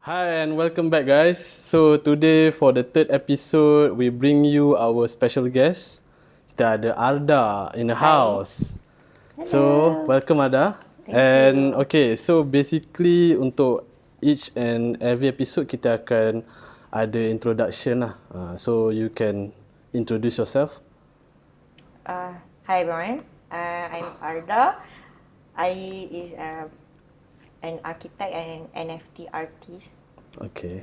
Hi and welcome back guys. So today for the third episode, we bring you our special guest. Kita ada Arda in the house. So welcome Arda. Thank you. Okay, so basically untuk each and every episode kita akan ada introduction lah. So you can introduce yourself. Hi everyone. I'm Arda. I is an architect and NFT artist. Okay.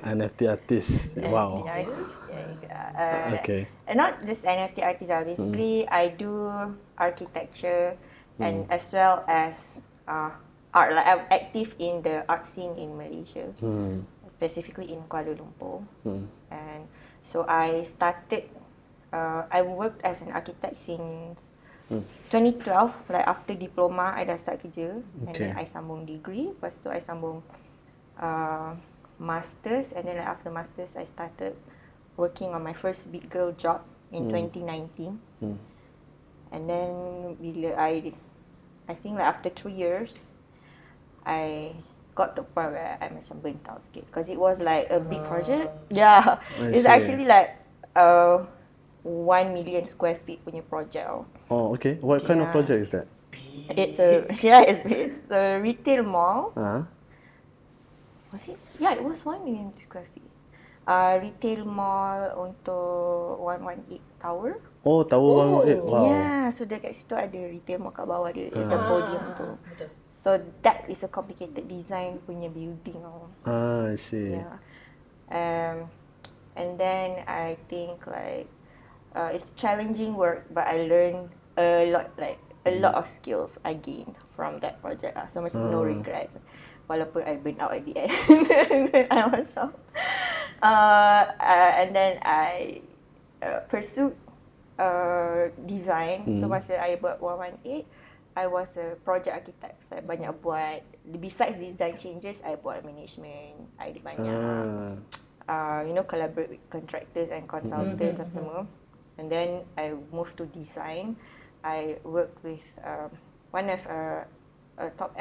NFT artist. Wow. NFT artist. Yeah. Okay. And not just NFT artist. Basically, I do architecture and as well as art. Like I'm active in the art scene in Malaysia, specifically in Kuala Lumpur. And so I started. I worked as an architect since 2012, like after diploma, I dah start kerja. And then I sambung degree. Lepas tu I sambung masters. And then like after masters, I started working on my first big girl job in 2019. And then bila I think like after 3 years, I got to the point where I macam burnt out sikit. Because it was like a big project. Yeah. It's actually like 1 million square feet punya project. Oh, okay. What kind of project is that? It's a retail mall. Was it? Yeah, it was 1 million square feet. Retail mall untuk 118 Tower. Oh, Tower 118. Wow. Yeah, so dekat situ ada retail mall kat bawah dia. It's a podium tu. So that is a complicated design punya building. I see. Yeah. And then I think like it's challenging work, but I learned a lot of skills I gained from that project. So much no regrets. Walaupun I burn out at the end. I was out. And then I pursued design. So masa I buat 118, I was a project architect. So I banyak buat, besides design changes, I buat management. I banyak collaborate with contractors and consultants and semua. And then I moved to design. I worked with one of a top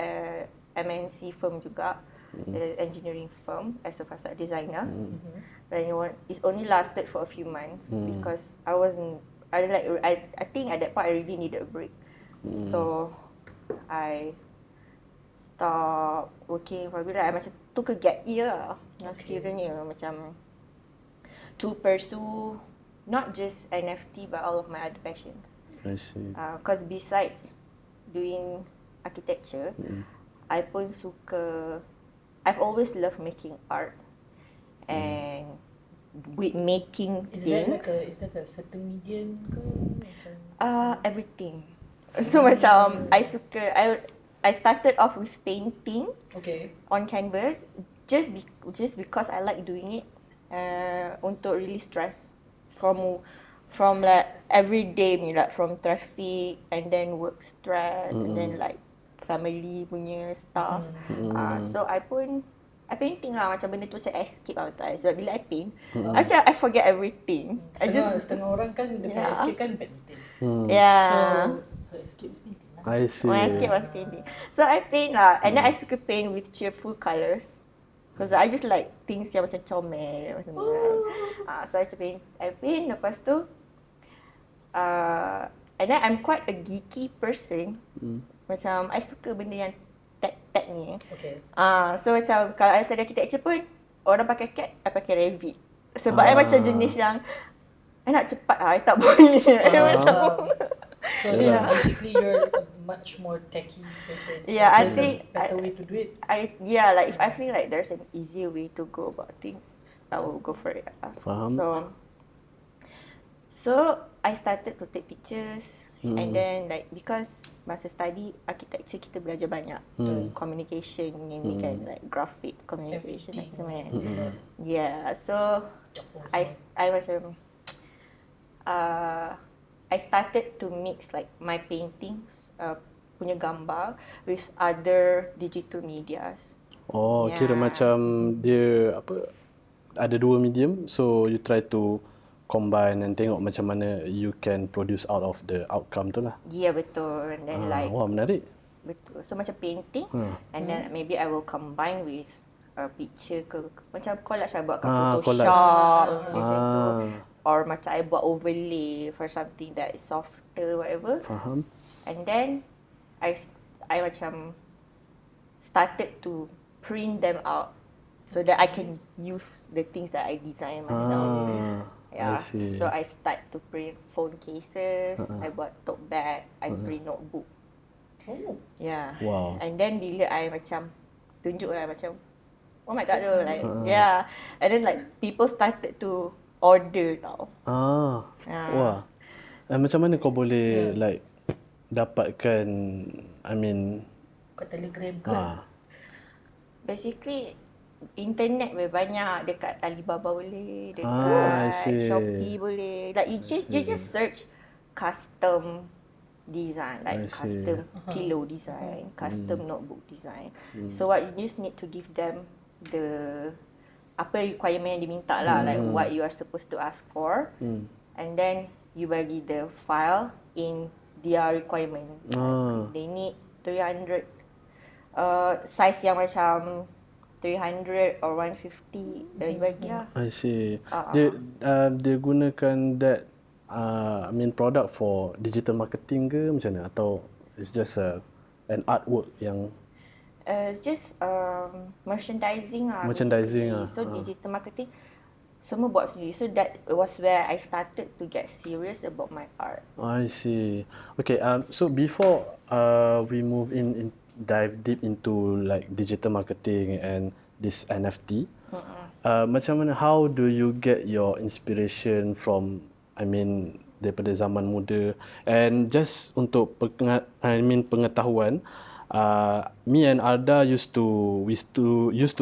MNC firm juga, engineering firm as a facade designer. But it's only lasted for a few months because I think at that point I really needed a break. So I stopped working for a bit. I macam took a gap year lah. Sekiranya macam to pursue not just NFT but all of my other passions. I see. Because besides doing architecture, I pun suka. I've always loved making art and with making things. Is that a certain medium ke? Everything. So macam I started off with painting on canvas just because I like doing it untuk release stress from like everyday like from traffic and then work stress and then like family punya stuff. So I painting lah, macam benda tu macam escape lah betul. Sebab bila I paint, actually I forget everything. Setengah orang kan dia escape kan badminton. Yeah. So her escape is painting lah. I see. My escape was painting. So I paint lah, and then I suka paint with cheerful colours. Because I just like things yang macam comel macam tu kan. So I paint lepas tu and then I'm quite a geeky person. Macam I suka benda yang tech ni. So macam kalau I study architecture pun orang pakai CAD, I pakai Revit. Sebab I macam jenis yang I nak cepat lah, I tak boleh. So basically you're a much more techy person. Yeah, I there's think a better way to do it. Like if I feel like there's an easier way to go about things, I will go for it. Faham. So I started to take pictures and then like because masa study architecture kita belajar banyak communication ni kan, like graphic communication apa semua kan. Yeah, so I macam I started to mix like my paintings punya gambar with other digital medias. Oh, kira macam dia ada dua medium, so you try to combine and tengok macam mana you can produce out of the outcome tu lah. Yeah, betul. And then wah, menarik. Betul. So macam painting and then maybe I will combine with picture ke macam collage I buat kat collage. Photoshop macam tu, Ah, or macam I buat overlay for something that is softer whatever, faham. and then I macam started to print them out so that I can use the things that I design myself. I Yeah, see. so I start to print phone cases, I buat tote bag, I print notebook. Oh. Yeah. Wow. And then bila I macam tunjuk lah macam, oh my god, like yeah. And then like people started to order tau. Wah. Macam mana kau boleh like dapatkan, I mean, Kat Telegram ke? Basically internet banyak, dekat Alibaba boleh, I dekat see. Shopee boleh. Like you just search custom design, I like see. custom pillow design, custom notebook design. So what you just need to give them the apa requirement yang diminta lah, like what you are supposed to ask for, and then you bagi the file in their requirement. Like, they need 300 size yang macam 300 or 150, you bagi lah. I see. Dia gunakan that I mean product for digital marketing ke macam mana, atau it's just an artwork yang Just merchandising lah. Merchandising basically. lah, So digital marketing semua buat sendiri. So that was where I started to get serious about my art. I see. Okay, so before we move in dive deep into like digital marketing and this NFT, macam mana, how do you get your inspiration from, I mean, daripada zaman muda? And just untuk pengetahuan, me and Arda used to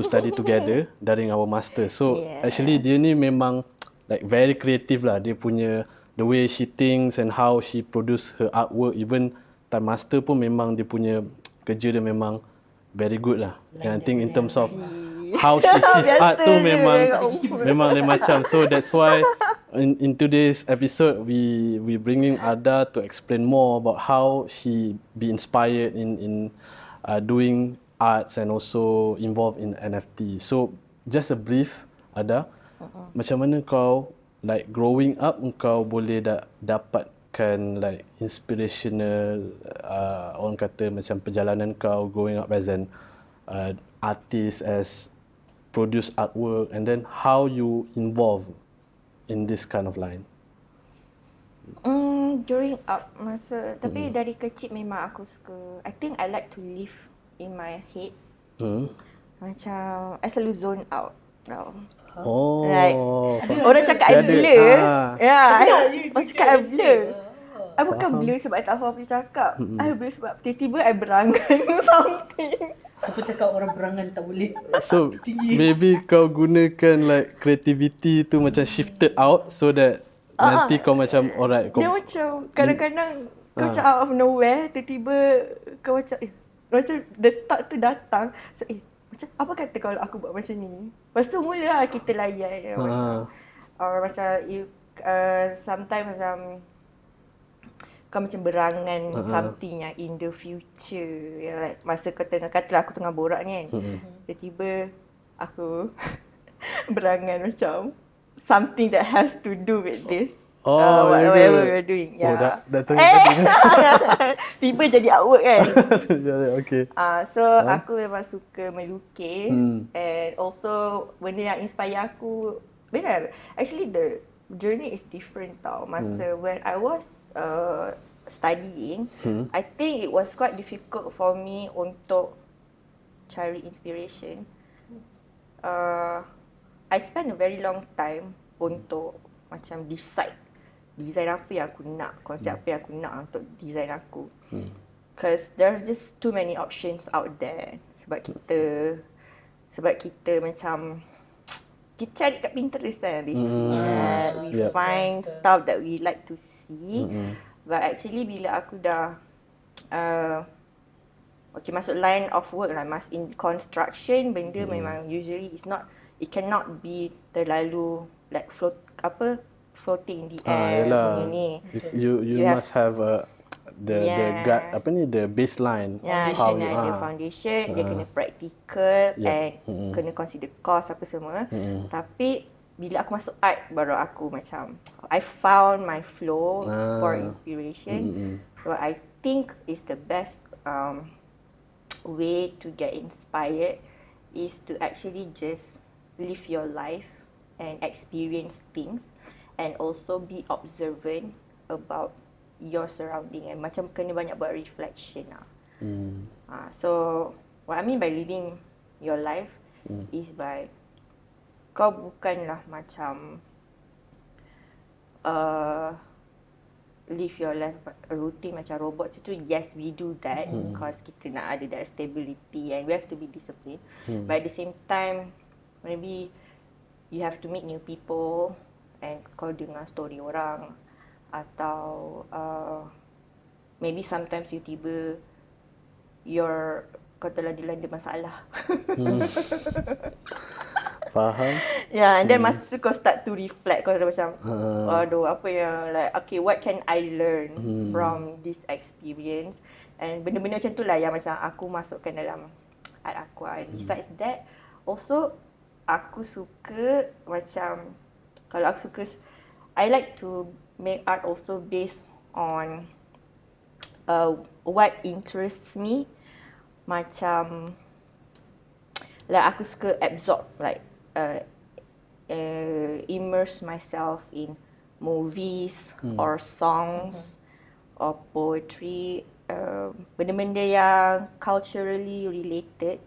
study together during our master. So actually dia ni memang like very creative lah. Dia punya the way she thinks and how she produce her artwork, even time master pun memang dia punya kerja dia memang very good lah. And I think in terms of how she sees art tu memang lain macam. So that's why in today's episode we bringing Arda to explain more about how she be inspired in doing arts and also involved in NFT. So just a brief, Arda, macam mana kau like growing up kau boleh dapatkan like inspirational orang kata macam perjalanan kau growing up as an artist, as produce artwork, and then how you involve in this kind of line? Growing up tapi dari kecil memang aku suka, I think I like to live in my head. Macam I selalu zone out tau. Like orang cakap I blur. Orang cakap I blur. I bukan blur sebab I tak faham apa dia cakap. I blur sebab tiba-tiba I berangan something. Siapa cakap orang berangan tak boleh? So maybe kau gunakan like creativity tu macam shifted out so that nanti kau macam alright kau dia macam kadang-kadang kau macam out of nowhere tiba-tiba kau macam macam the thought tu datang. So macam apa kata kalau aku buat macam ni? Lepas tu mula kita layan macam or macam you sometimes macam kau macam berangan something yang in the future, yang like masa kau tengah katalah aku tengah borak ni kan, tiba-tiba aku berangan macam something that has to do with this whatever we're doing. Dah Tiba jadi artwork kan. Okay. So aku memang suka melukis, and also benda yang inspire aku benar. Actually the journey is different tau. Masa when I was studying, I think it was quite difficult for me untuk cari inspiration. I spent a very long time untuk macam decide design apa yang aku nak, konsep apa yang aku nak untuk design aku. Because there's just too many options out there. Sebab kita macam kita cari kat Pinterest kan basically. We find stuff that we like to see. But actually bila aku dah masuk line of work lah, in construction, benda memang usually it cannot be terlalu like floating in the air. You must have the gut apa ni, the baseline Foundation, how you dia foundation, dia kena practical and kena consider cost apa semua. Tapi bila aku masuk art baru aku macam I found my flow for inspiration. So I think is the best way to get inspired is to actually just live your life and experience things and also be observant about your surrounding and macam kena banyak buat reflection lah. So what I mean by living your life is by kau bukanlah macam live your life routine macam robot itu. Yes, we do that because kita nak ada that stability and we have to be disciplined. But at the same time, maybe you have to meet new people and kau dengar story orang atau maybe sometimes you tiba kau telah dilanda masalah. Faham? Yeah, and then masa tu kau start to reflect. Kau macam, aduh, apa yang like, okay, what can I learn from this experience? And benda-benda macam tu lah yang macam aku masukkan dalam art aku. And besides that, also aku suka macam, kalau aku suka, I like to make art also based on what interests me. Macam, like aku suka absorb, like immerse myself in movies or songs or poetry, benda-benda yang culturally related.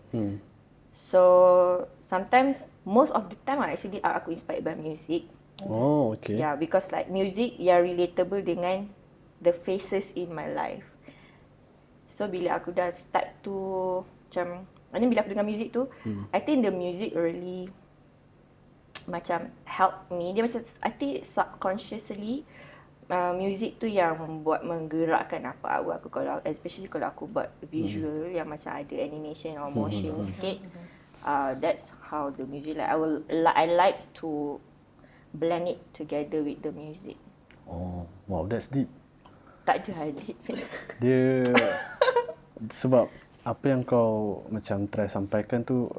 So sometimes, most of the time actually aku inspired by music. Oh, okay. Yeah, because like music yang relatable dengan the phases in my life. So bila aku dah start to macam, bila aku dengar music tu, I think the music really macam help me. Dia macam, I think subconsciously music tu yang membuat menggerakkan apa aku kalau, especially kalau aku buat visual yang macam ada animation or motion sikit. That's how the music, like I like to blend it together with the music. Oh, wow, that's deep. Tak ada deep. Dia sebab apa yang kau macam try sampaikan tu,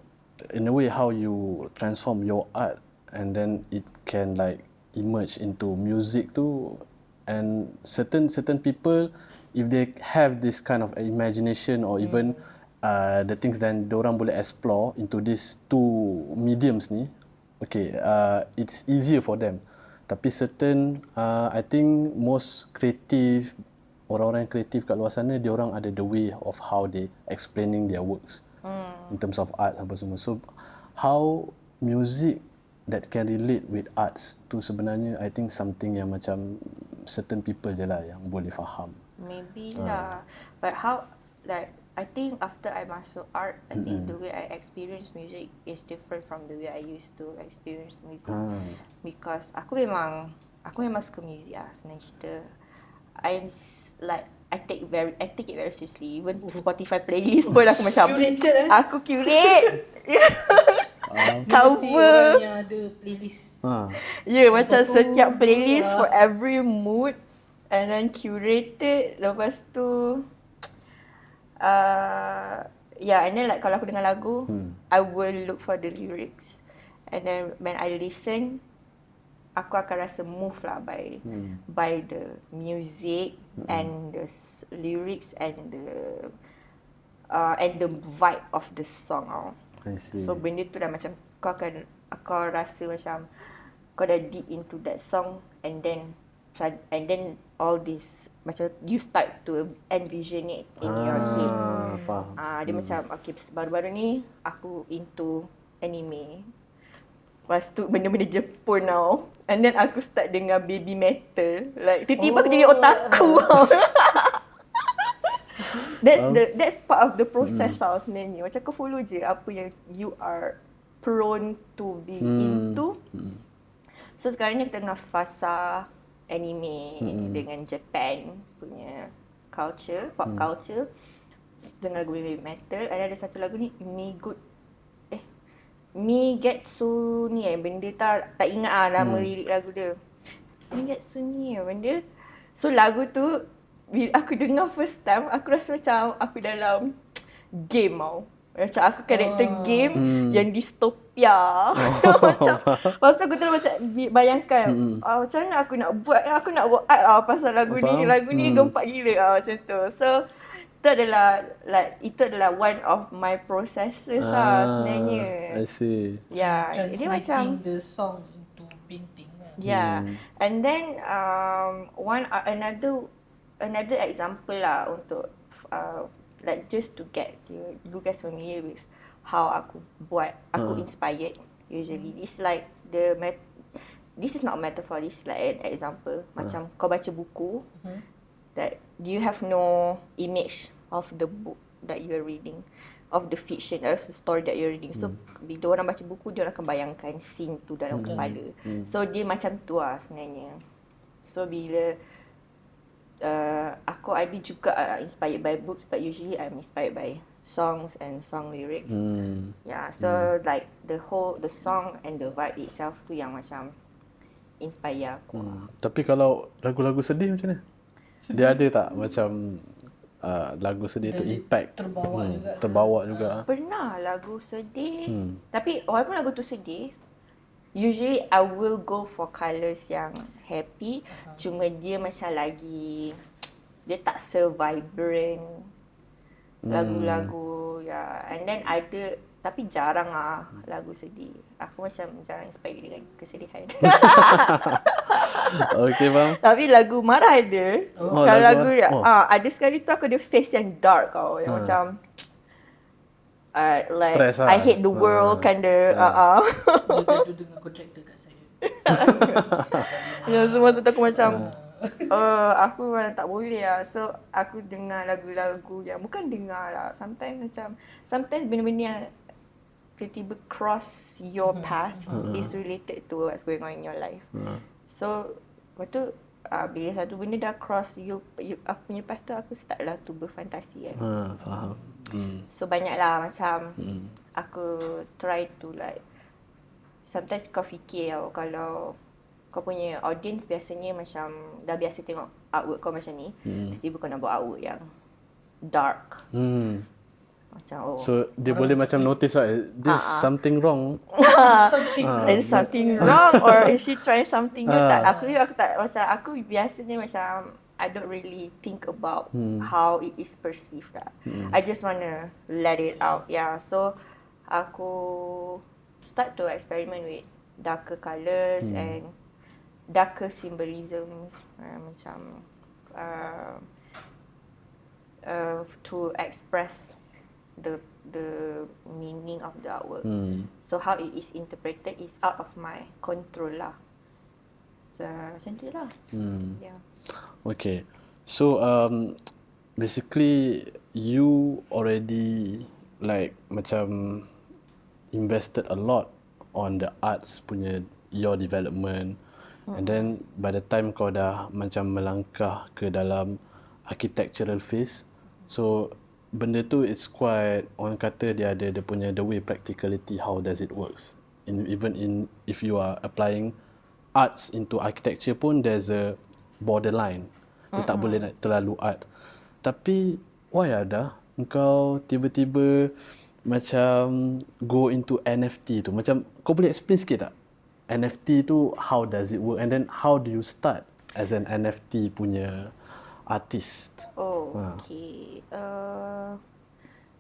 in a way how you transform your art and then it can like emerge into music tu, and certain people, if they have this kind of imagination or even the things then diorang boleh explore into these two mediums ni, okay, it's easier for them. Tapi certain I think most creative, orang-orang yang kreatif kat luar sana, diorang ada the way of how they explaining their works in terms of art apa semua. So how music that can relate with arts tu sebenarnya I think something yang macam certain people je lah yang boleh faham. Maybe lah. But how, like, I think after I masuk art, I think the way I experience music is different from the way I used to experience music. Because aku memang suka music lah, senang cerita. I take it very seriously. Even Spotify playlist pun aku macam aku curate. Cover. Orang yang ada playlist. Macam setiap playlist for every mood and then curated. Lepas tu and then like kalau aku dengar lagu, I will look for the lyrics. And then when I listen, aku akan rasa move lah by the music and the lyrics and the vibe of the song. I see. So benda tu dah macam kau rasa macam kau dah deep into that song, and then all this macam you start to envision it in your head. Faham. Dia macam okay, baru-baru ni aku into anime. Lepas tu benda-benda Jepun now. And then aku start dengar baby metal. Like tiba-tiba aku jadi otaku. That's part of the process tau sebenarnya. Macam kau follow je apa yang you are prone to be into. So sekarang ni kita tengah fasa anime dengan Japan punya culture, pop culture. Dengar lagu baby metal. And ada satu lagu ni Migetsu ni benda tak ingat nama lirik lagu dia. Migetsu ni benda. So lagu tu bila aku dengar first time, aku rasa macam aku dalam game tau. Macam aku karakter game yang distopia. Macam, lepas tu aku terus macam bayangkan, macam mana aku nak buat art pasal lagu ni. Lagu ni gempak gila macam tu. So, itu adalah one of my processes sebenarnya. I see. Yeah, dia macam translating the song into painting lah. yeah. And then another example lah untuk like just to get you guys familiar with how aku inspired usually. It's like this is not a metaphor, this is like an example. Macam kau baca buku that you have no image of the book that you are reading, of the fiction, of the story that you're reading. So bila orang baca buku, dia orang akan bayangkan scene tu dalam kepala. So dia macam tu lah sebenarnya. So bila aku ada juga inspired by books, but usually I'm inspired by songs and song lyrics. Yeah, so like the song and the vibe itself tu yang macam inspire aku. Tapi kalau lagu-lagu sedih macam mana? Dia ada tak macam lagu sedih tu impact? Terbawa juga. Pernah lagu sedih. Tapi walaupun lagu tu sedih, usually I will go for colours yang happy. Cuma dia macam lagi, dia tak se-vibrant lagu-lagu ya. And then ada, tapi jarang lah lagu sedih. Aku macam jarang inspire dengan kesedihan. Okay bang. Tapi lagu marah ada. Kalau lagu dia, ada sekali tu aku ada face yang dark tau. Yang macam like stress I hate the world kinda. Dia gaduh dengan kontraktor kat saya. Ya, so masa tu aku macam aku memang tak boleh lah. So aku dengar lagu-lagu yang bukan dengar lah. Sometimes benda-benda yang tiba-tiba cross your path is related to what's going on in your life. So lepas tu bila satu benda dah cross aku punya path tu, aku start lah tu berfantasi kan. Faham. So banyak lah macam aku try to like, sometimes kau fikir tau, kalau kau punya audience biasanya macam dah biasa tengok artwork kau macam ni, tiba-tiba kau nak buat artwork yang dark. Macam So dia boleh macam notice lah, this something wrong. Is something wrong or is she trying something new? Aku tak macam, aku biasanya macam I don't really think about how it is perceived lah. I just wanna let it out. Yeah, so aku start to experiment with darker colours and darker symbolisms, macam to express the meaning of the artwork. So how it is interpreted is out of my control lah. So macam tu lah. Yeah. Okay. So basically you already like macam invested a lot on the arts punya your development, and then by the time kau dah macam melangkah ke dalam architectural phase, so benda tu it's quite, orang kata dia ada dia punya the way practicality, how does it works. Even if you are applying arts into architecture pun there's a borderline. Dia tak boleh nak terlalu art. Tapi why ada engkau tiba-tiba macam go into NFT tu? Macam kau boleh explain sikit tak? NFT tu how does it work, and then how do you start as an NFT punya artist? Okay.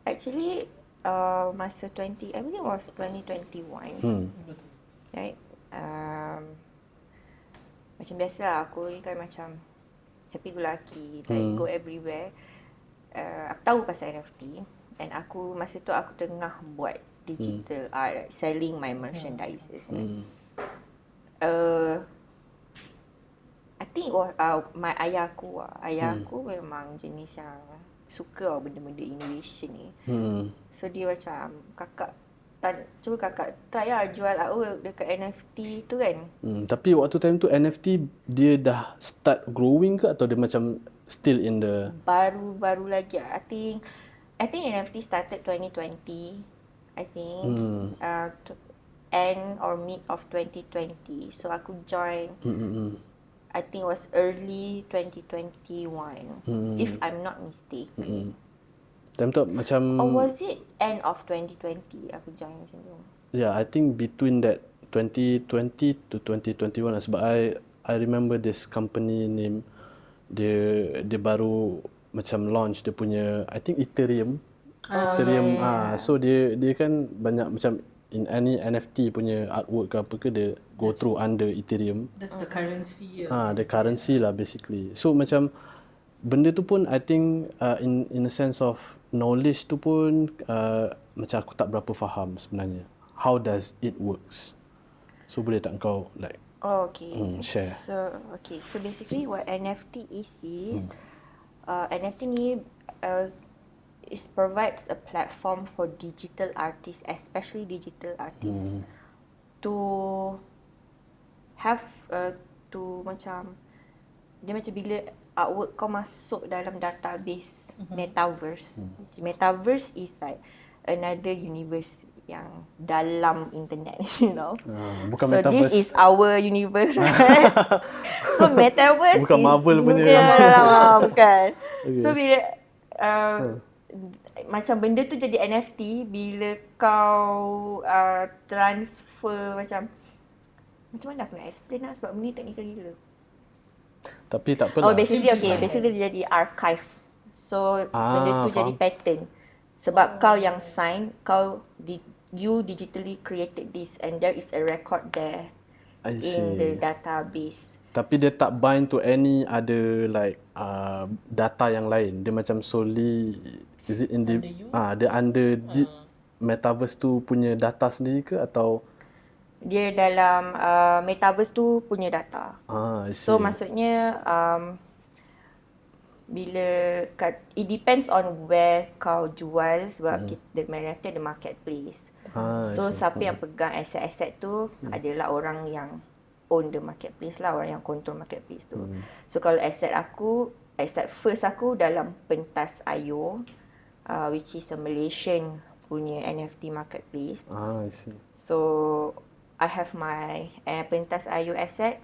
Actually masa I think it was 2021. Right? Macam biasa lah, aku ni kan macam happy go lucky, like go everywhere. Aku tahu pasal NFT, and aku masa tu aku tengah buat digital art, selling my merchandises. I think my ayah aku memang jenis yang suka benda-benda innovation ni. So dia macam, cuba kakak try lah jual artwork dekat NFT tu kan. Tapi waktu time tu NFT dia dah start growing ke, atau dia macam still in the baru lagi. I think NFT started 2020. I think end or mid of 2020. So aku join I think it was early 2021, if I'm not mistaken. Time tu macam Or was it end of 2020 aku join macam tu? yeah, I think between that 2020 to 2021 lah, sebab I remember this company name, dia baru macam launch dia punya I think Ethereum. Ethereum so dia kan banyak macam in any NFT punya artwork ke apa ke dia go through under Ethereum. That's the currency. The currency lah basically. So macam benda tu pun I think in a sense of knowledge tu pun macam aku tak berapa faham sebenarnya. How does it works? So boleh tak kau like Oh, okay. Share. So basically what NFT is NFT ni is provides a platform for digital artists, especially digital artists, to have to macam dia macam bila artwork kau masuk dalam database metaverse. Metaverse is like another universe yang dalam internet, you know. Bukan so metaverse. this is our universe, right? So metaverse bukan is, Marvel punya. Bukan. Okay. So bila macam benda tu jadi NFT bila kau transfer macam mana aku nak explain lah sebab benda ni technical gila. Tapi tak apalah. Basically dia jadi archive. So benda tu jadi pattern. Sebab kau yang sign, you digitally created this and there is a record there in the database. Tapi dia tak bind to any other like data yang lain. Dia macam solely is it in the dia under metaverse tu punya data sendiri ke atau dia dalam metaverse tu punya data. I see. So maksudnya bila it depends on where kau jual sebab the NFT ada marketplace. So siapa yang pegang aset-aset tu adalah orang yang own the marketplace lah, orang yang control marketplace tu. So kalau aset first aku dalam pentas IO, which is a Malaysian punya NFT marketplace. I see. So I have my pentas IO asset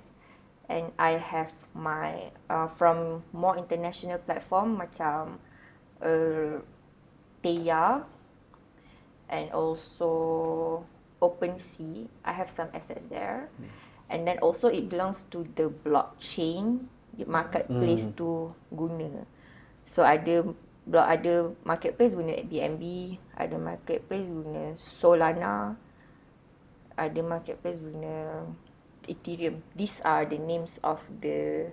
and I have my from more international platform macam Teya and also OpenSea. I have some assets there. And then also it belongs to the blockchain marketplace tu guna. So ada marketplace guna BNB, ada marketplace guna Solana, ada marketplace guna Ethereum. These are the names of the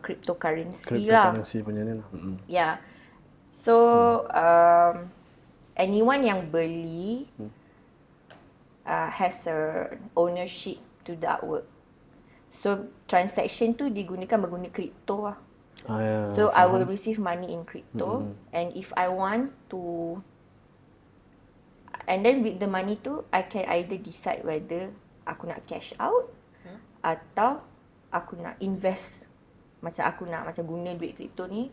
cryptocurrency lah. Cryptocurrency punya ni lah. Yeah. So anyone yang beli has a ownership to the artwork. So transaction tu digunakan menggunakan crypto lah. So I will receive money in crypto and if I want to, and then with the money tu I can either decide whether aku nak cash out atau aku nak invest, macam aku nak macam guna duit crypto ni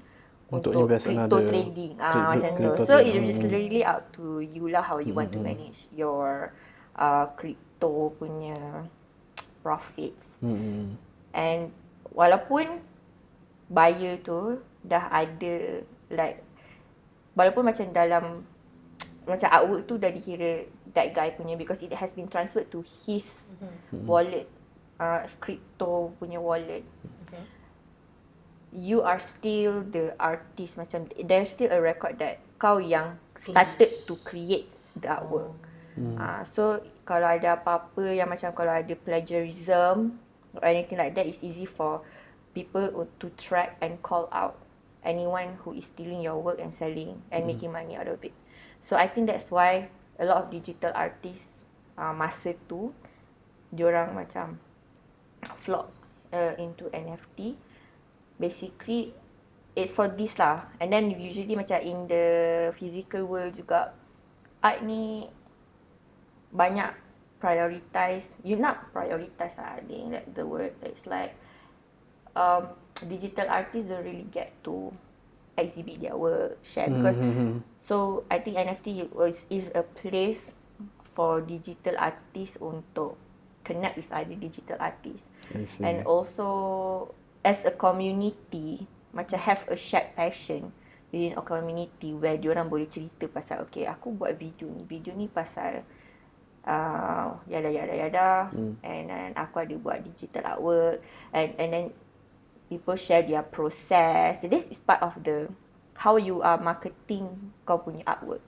untuk crypto trading macam tu. So it is really up to you lah how you want to manage your crypto punya profits. And walaupun buyer tu dah ada like, walaupun macam dalam macam artwork tu dah dikira that guy punya because it has been transferred to his wallet, crypto punya wallet. You are still the artist, macam there's still a record that kau yang started to create the artwork. So kalau ada apa-apa yang macam kalau ada plagiarism or anything like that, it's easy for people to track and call out anyone who is stealing your work and selling and making money out of it. So I think that's why a lot of digital artists masa tu diorang macam flock into NFT. Basically it's for this lah. And then usually macam in the physical world juga, art ni banyak prioritize, not prioritize lah, I think that the word is like digital artists don't really get to exhibit their work, share because so I think NFT is a place for digital artists untuk connect with other digital artists. I see. And also as a community, macam have a shared passion within a community where diorang boleh cerita pasal, okay, aku buat video ni pasal yada, and then aku ada buat digital artwork, and then people share their process. So this is part of the how you are marketing kau punya artwork.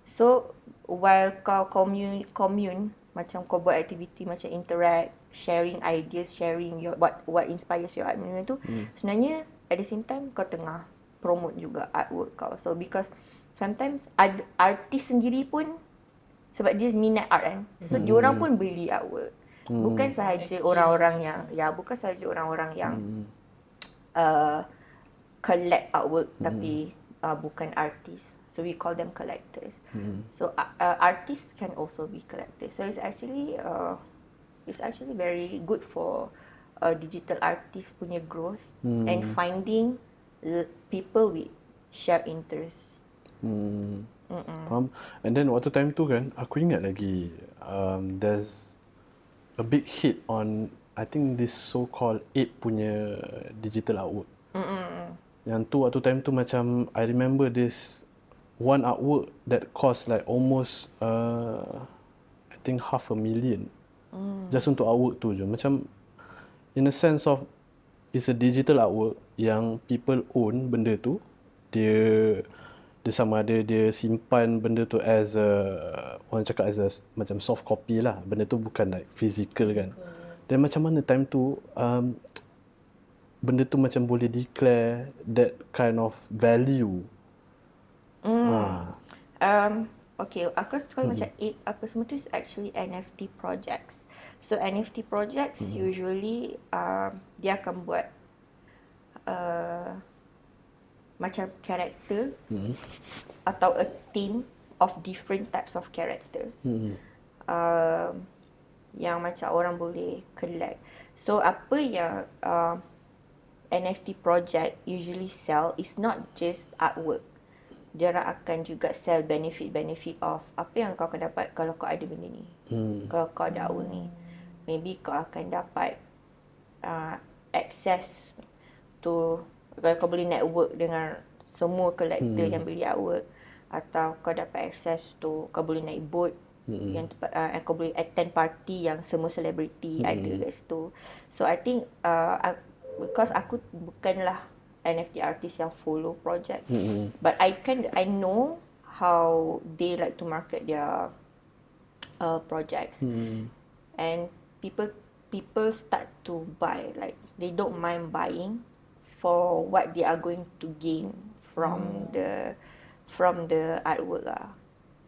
So while kau commune macam kau buat aktiviti macam interact, sharing ideas, sharing your what inspires your art tu, sebenarnya at the same time kau tengah promote juga artwork kau. So because sometimes artis sendiri pun sebab dia minat art kan, so diorang pun beli artwork. Bukan sahaja orang-orang yang collect artwork tapi bukan artis. So we call them collectors. So artists can also be collectors. So it's actually very good for digital artist punya growth and finding people with shared interests. Faham. And then waktu time tu kan, aku ingat lagi there's a big hit on I think this so-called ape punya digital artwork. Yang tu waktu time tu macam I remember this one artwork that cost like almost I think $500,000 just untuk artwork tu je. Macam in a sense of it's a digital artwork yang people own benda tu. Dia sama ada dia simpan benda tu as a, orang cakap as a macam soft copy lah. Benda tu bukan like physical kan. Dan macam mana time tu benda tu macam boleh declare that kind of value. Okay, aku kalau macam apa semua tu is actually NFT projects. So NFT projects usually dia akan buat macam character atau a team of different types of characters yang macam orang boleh collect. So apa yang NFT project usually sell is not just artwork. Dia akan juga sell benefit of apa yang kau akan dapat kalau kau ada benda ni. Kalau kau ada artwork ni, maybe kau akan dapat access to, kalau kau boleh network dengan semua collector yang beli artwork, atau kau dapat access to, kau boleh naik boat yang kau boleh attend party yang semua selebriti ada kat situ. So I think because aku bukanlah NFT artist yang follow project, but I know how they like to market their projects, and people start to buy, like they don't mind buying for what they are going to gain from the artwork lah.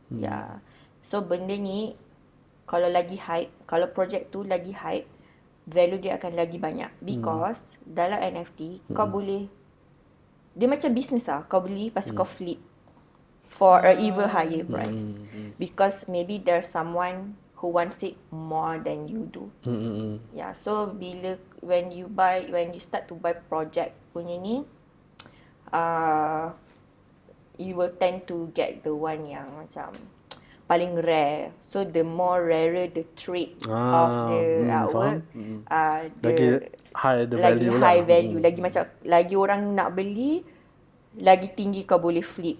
Yeah. So benda ni kalau lagi hype, kalau project tu lagi hype, value dia akan lagi banyak, because dalam NFT kau boleh, dia macam business lah, kau beli lepas kau flip for a even higher price, because maybe there's someone who wants it more than you do. Yeah, so when you start to buy project punya ni, you will tend to get the one yang macam paling rare. So the more rarer the trait of the artwork, lagi high the lagi value high lah. value, lagi macam lagi orang nak beli, lagi tinggi kau boleh flip.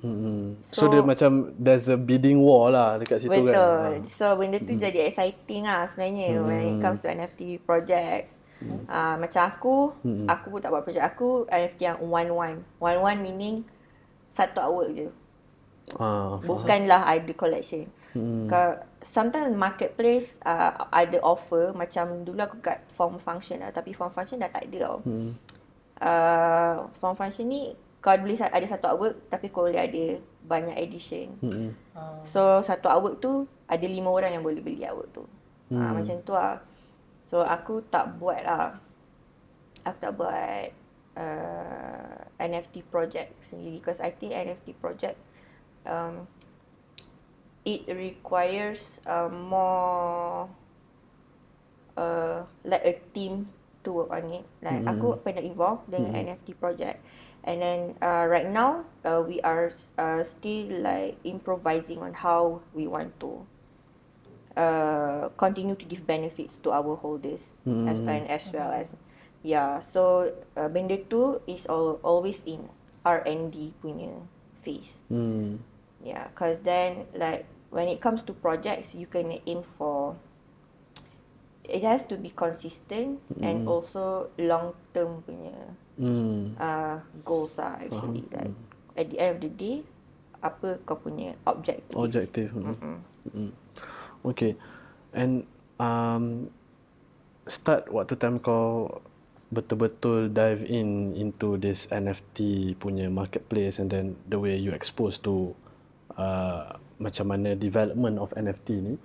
So dia macam there's a bidding war lah dekat situ kan. Betul. So benda tu jadi exciting lah sebenarnya when it comes to NFT projects. Macam aku pun tak buat project. Aku NFT yang one meaning satu artwork je. Bukanlah ada collection. Sometimes marketplace ada offer, macam dulu aku kat form function lah, tapi form function dah tak ada tau. Form function ni kau boleh ada satu artwork tapi kau boleh ada banyak edition. So satu artwork tu ada 5 orang yang boleh beli artwork tu. Macam tu lah. So aku tak buat lah. Aku tak buat NFT project sendiri, because I think NFT project it requires more like a team to work on it. Like aku pernah involve dengan NFT project, and then right now we are still like improvising on how we want to continue to give benefits to our holders as well as so benda tu is always in R&D punya phase. Because then like when it comes to projects, you can aim for, it has to be consistent and also long term punya goals lah actually. Like at the end of the day, apa kau punya objective. Okay. And start waktu time kau betul-betul dive into this NFT punya marketplace, and then the way you exposed to macam mana development of NFT ni,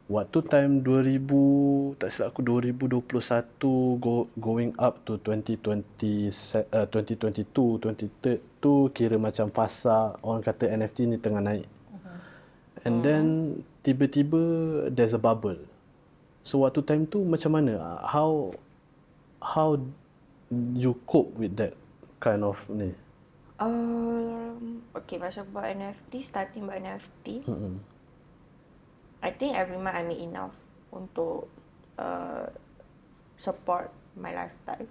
waktu time 2000, tak silap aku 2021 going up to 2022, 23 tu kira macam fasa orang kata NFT ni tengah naik. And then tiba-tiba there's a bubble. So waktu time tu macam mana? How you cope with that kind of ni? Okay, macam buat NFT, starting buat NFT, I think every month I make enough untuk support my lifestyle.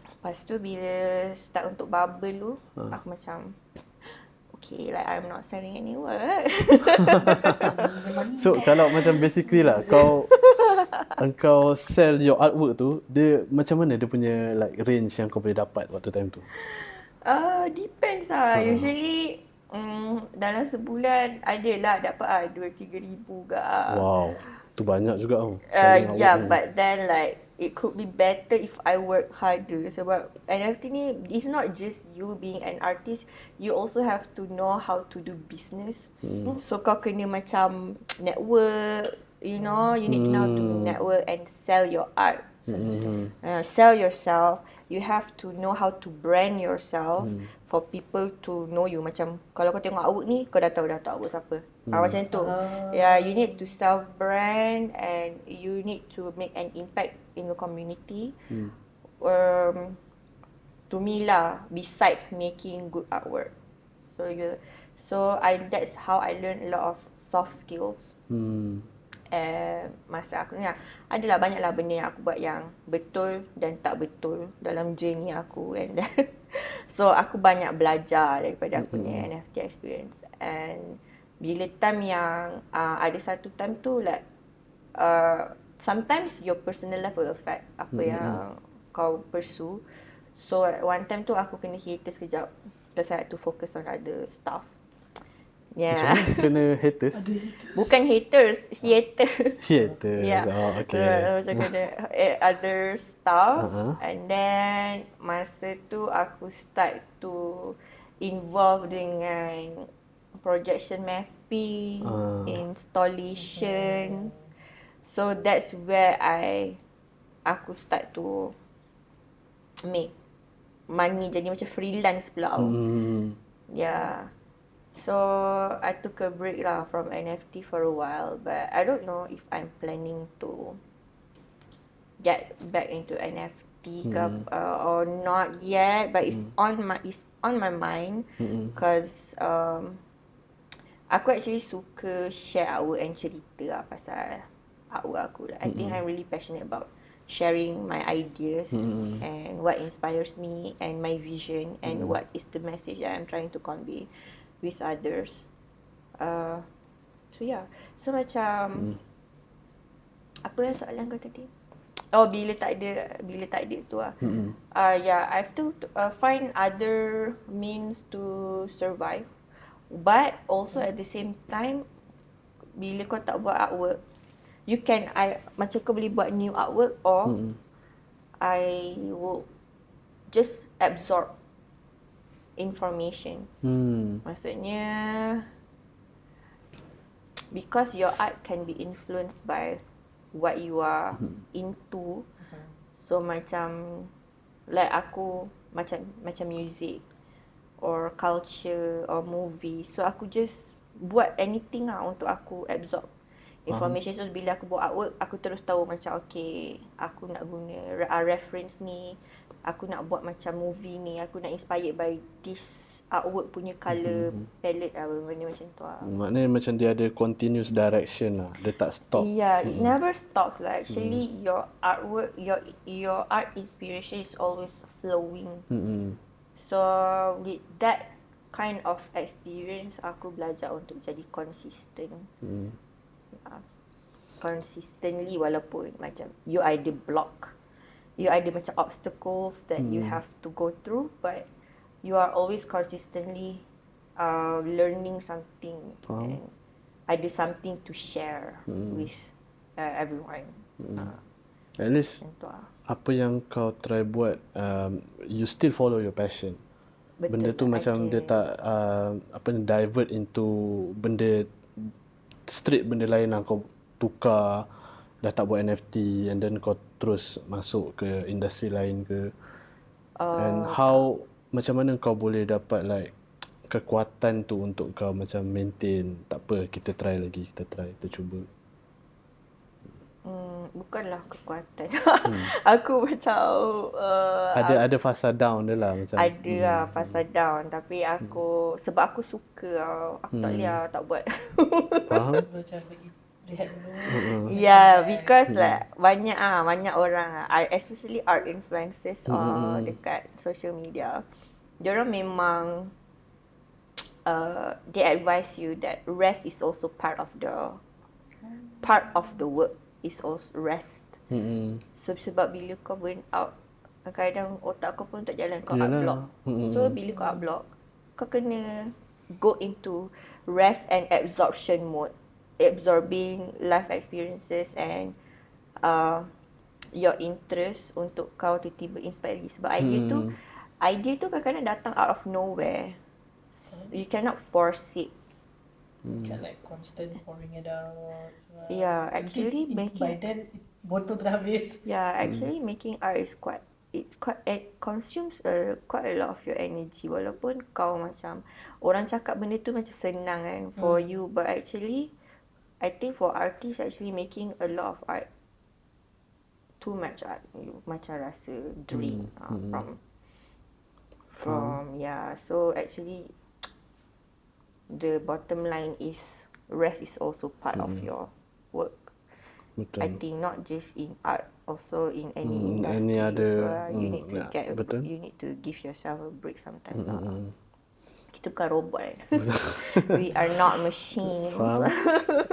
Lepas tu bila start untuk bubble tu, aku macam okay, like I'm not selling any work. So kalau macam basically lah, engkau sell your artwork tu, dia macam mana dia punya like range yang kau boleh dapat waktu time tu? Depends lah. Usually dalam sebulan ada lah dapat 2-3 ribu ke. Wow, tu banyak juga tau. But then like it could be better if I work harder. Sebab NFT ni, it's not just you being an artist, you also have to know how to do business. So kau kena macam network, you know, you need to know how to network and sell your art. Sell yourself. You have to know how to brand yourself for people to know you. Macam kalau kau tengok artwork ni, kau dah tahu artwork siapa. Macam tu. You need to self-brand and you need to make an impact in the community. To me lah, besides making good artwork. That's how I learn a lot of soft skills. Masa aku ni adalah banyaklah benda yang aku buat yang betul dan tak betul dalam journey aku, and so aku banyak belajar daripada aku punya NFT experience. And bila time yang ada satu time tu like sometimes your personal life will affect apa yang kau pursue. So one time tu aku kena hiatus sekejap because I had to focus on other stuff. Macam mana kena haters? Bukan haters, theater. Theater. Okay. Macam kena other stuff. And then masa tu aku start to involve dengan projection mapping, installations. So that's where aku start to make money, jadi macam freelance pula. So I took a break lah from NFT for a while, but I don't know if I'm planning to get back into NFT or not yet. But it's on my mind because aku actually suka share artwork and cerita lah pasal artwork aku. I think I'm really passionate about sharing my ideas and what inspires me and my vision and what is the message that I'm trying to convey with others. So macam apa yang soalan kau tadi? Bila tak ada tu lah. I have to find other means to survive, but also at the same time bila kau tak buat artwork, macam kau boleh buat new artwork, or I will just absorb information. Maksudnya because your art can be influenced by what you are into. So macam like aku macam music or culture or movie. So aku just buat anything lah untuk aku absorb information. So bila aku buat artwork, aku terus tahu macam okay, aku nak guna reference ni, aku nak buat macam movie ni, aku nak inspired by this artwork punya colour palette lah, benda macam tu lah. Maknanya macam dia ada continuous direction lah. Dia tak stop. Yeah, it never stops lah. Actually, your artwork, your art inspiration is always flowing. So with that kind of experience, aku belajar untuk jadi consistent. Consistently, walaupun macam you ada block, you ada macam obstacles that you have to go through, but you are always consistently learning something and ada something to share with everyone. At least Macam tu lah. apa yang kau try buat, you still follow your passion. Betul, Benda tu macam dia tak divert into benda straight, benda lain lah. Kau tukar, dah tak buat NFT and then kau terus masuk ke industri lain ke. And how, macam mana kau boleh dapat like kekuatan tu untuk kau macam maintain, tak apa, kita try lagi, kita cuba. Bukanlah kekuatan. Aku macam Ada fasa down dia lah macam. ada lah fasa down, tapi aku sebab aku suka aku tak boleh tak buat. Faham? Macam bagi rehat dulu. Yeah, because like banyak orang especially art influencers dekat social media, diorang memang they advise you that rest is also part of the work is also rest. So sebab bila kau burn out, kadang otak kau pun tak jalan, kau art block. So bila kau art block, kau kena go into rest and absorption mode, absorbing life experiences and your interest untuk kau tiba-tiba inspire lagi. Sebab idea tu kadang-kadang datang out of nowhere. You cannot force it. Kan like constant pouring it out. Yeah, actually by then botol dah habis. Yeah, actually making art is it consumes quite a lot of your energy. Walaupun kau macam orang cakap benda tu macam senang kan for you, but actually I think for artists actually making a lot of art, too much art, you macam rasa drain from yeah. So actually the bottom line is rest is also part of your work. Betul. I think not just in art, also in any industry. Any other, So you need to betul. you need to give yourself a break sometimes. Kita bukan robot kan. We are not machines. Faham.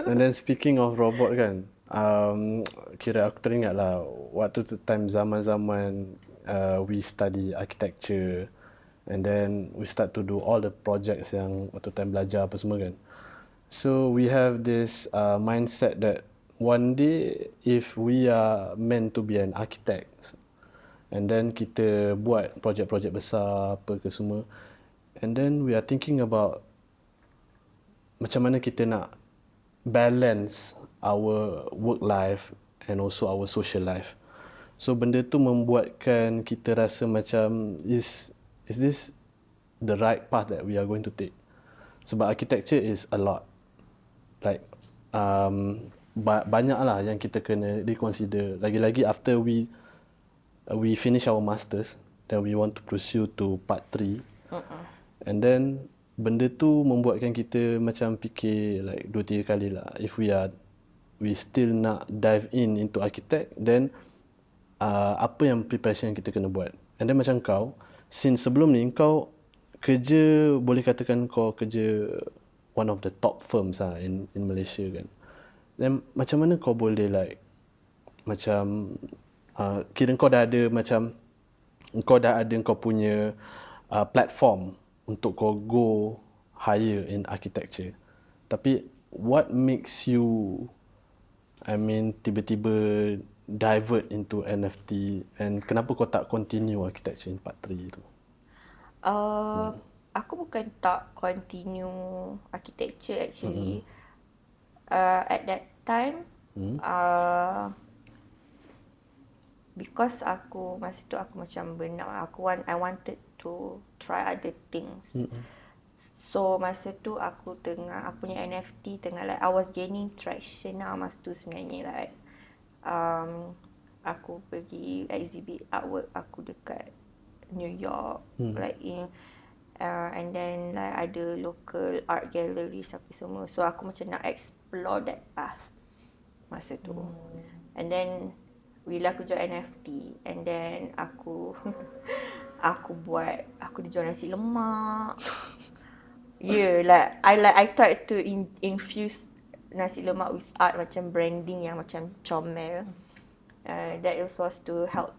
And then speaking of robot kan, kira aku teringat lah waktu tu time zaman-zaman we study architecture and then we start to do all the projects yang waktu time belajar apa semua kan. So we have this mindset that one day if we are meant to be an architect and then kita buat projek-projek besar apa ke semua, and then we are thinking about macam mana kita nak balance our work life and also our social life. So benda tu membuatkan kita rasa macam is this the right path that we are going to take? Sebab architecture is a lot. Like banyak lah yang kita kena reconsider. Lagi-lagi after we finish our masters, then we want to pursue to part 3. And then benda tu membuatkan kita macam fikir like 2-3 kali lah. If we still nak dive into architect, then apa yang preparation yang kita kena buat. And then macam kau, since sebelum ni kau kerja, boleh katakan kau kerja one of the top firms lah in Malaysia kan. Then macam mana kau boleh like macam kira kau dah ada macam kau punya platform untuk kau go higher in architecture. Tapi what makes you tiba-tiba divert into NFT, and kenapa kau tak continue architecture in part 3 tu? Aku bukan tak continue architecture actually. At that time, because masa tu aku macam burnout, I wanted to try other things. So masa tu aku punya NFT tengah like I was gaining traction lah masa tu sebenarnya, like aku pergi exhibit artwork aku dekat New York, like And then like ada local art galleries apa semua. So aku macam nak explore that path masa tu. And then bila aku join NFT, and then aku aku jual nasi lemak. I tried to infuse nasi lemak with art, macam branding yang macam comel. That was to help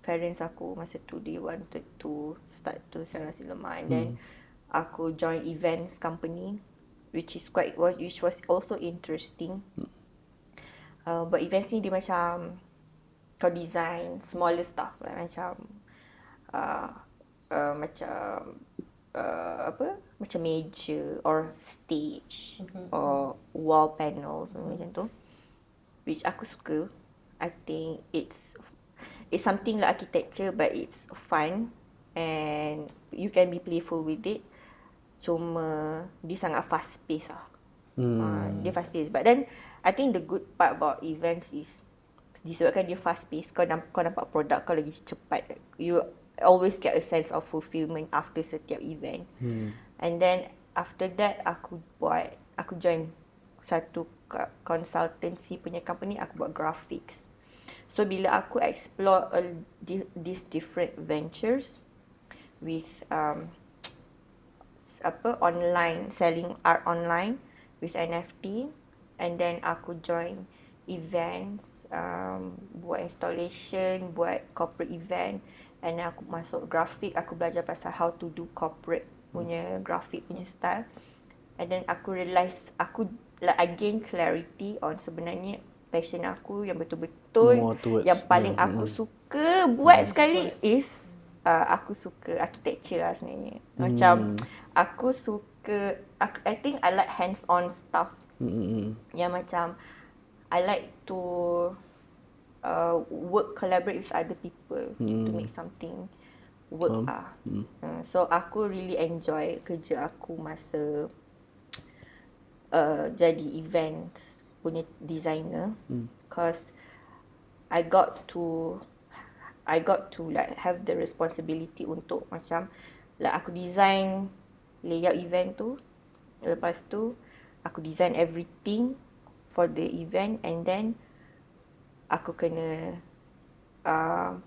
parents aku masa tu, they wanted to start to sell nasi lemak, and then aku join events company, which was also interesting. But events ni dia macam kau design smaller stuff, like macam macam meja or stage or wall panels macam tu, which aku suka. I think it's something like architecture, but it's fun and you can be playful with it. Cuma dia sangat fast pace lah. Dia fast pace, but then I think the good part about events is disebabkan dia fast pace, kau nampak produk kau lagi cepat. You always get a sense of fulfillment after setiap event. And then after that aku join satu consultancy punya company, aku buat graphics. So bila aku explore these different ventures with online, selling art online with NFT, and then aku join events, buat installation, buat corporate event, and then aku masuk graphic, aku belajar pasal how to do corporate punya graphic punya style. And then aku realise I gain clarity on sebenarnya passion aku yang betul-betul yang paling aku suka buat sekali is aku suka architecture lah sebenarnya. Macam aku suka, I think I like hands-on stuff. Yang macam I like to collaborate with other people to make something work lah. So aku really enjoy kerja aku masa jadi events punya designer, because I got to like have the responsibility untuk macam like aku design layout event tu, lepas tu aku design everything for the event, and then aku kena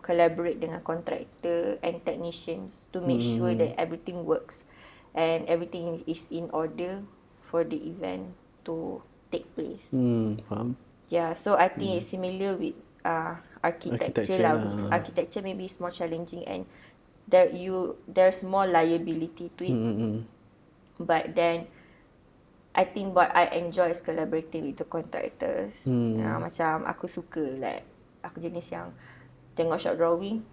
collaborate dengan contractor and technicians to make sure that everything works and everything is in order for the event to take place. Faham. Yeah, so I think it's similar with architecture lah. Architecture maybe is more challenging and there's more liability to it. But then I think what I enjoy is collaborating with the contractors. Macam aku suka, like aku jenis yang tengok shop drawing,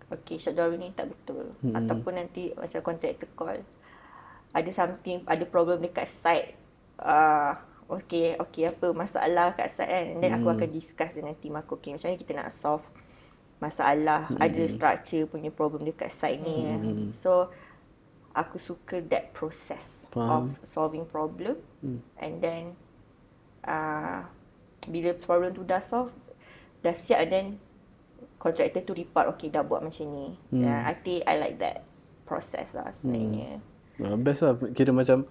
okay shop drawing ni tak betul, ataupun nanti macam contractor call, ada problem dekat site, okay apa masalah kat site kan, and then aku akan discuss dengan team aku, okay macam mana kita nak solve masalah, ada structure punya problem dekat site ni. So aku suka that process of solving problem, and then bila problem tu dah solve, dah siap, and then contractor tu report, okay dah buat macam ni. I think I like that process lah sebenarnya. Best lah, kira macam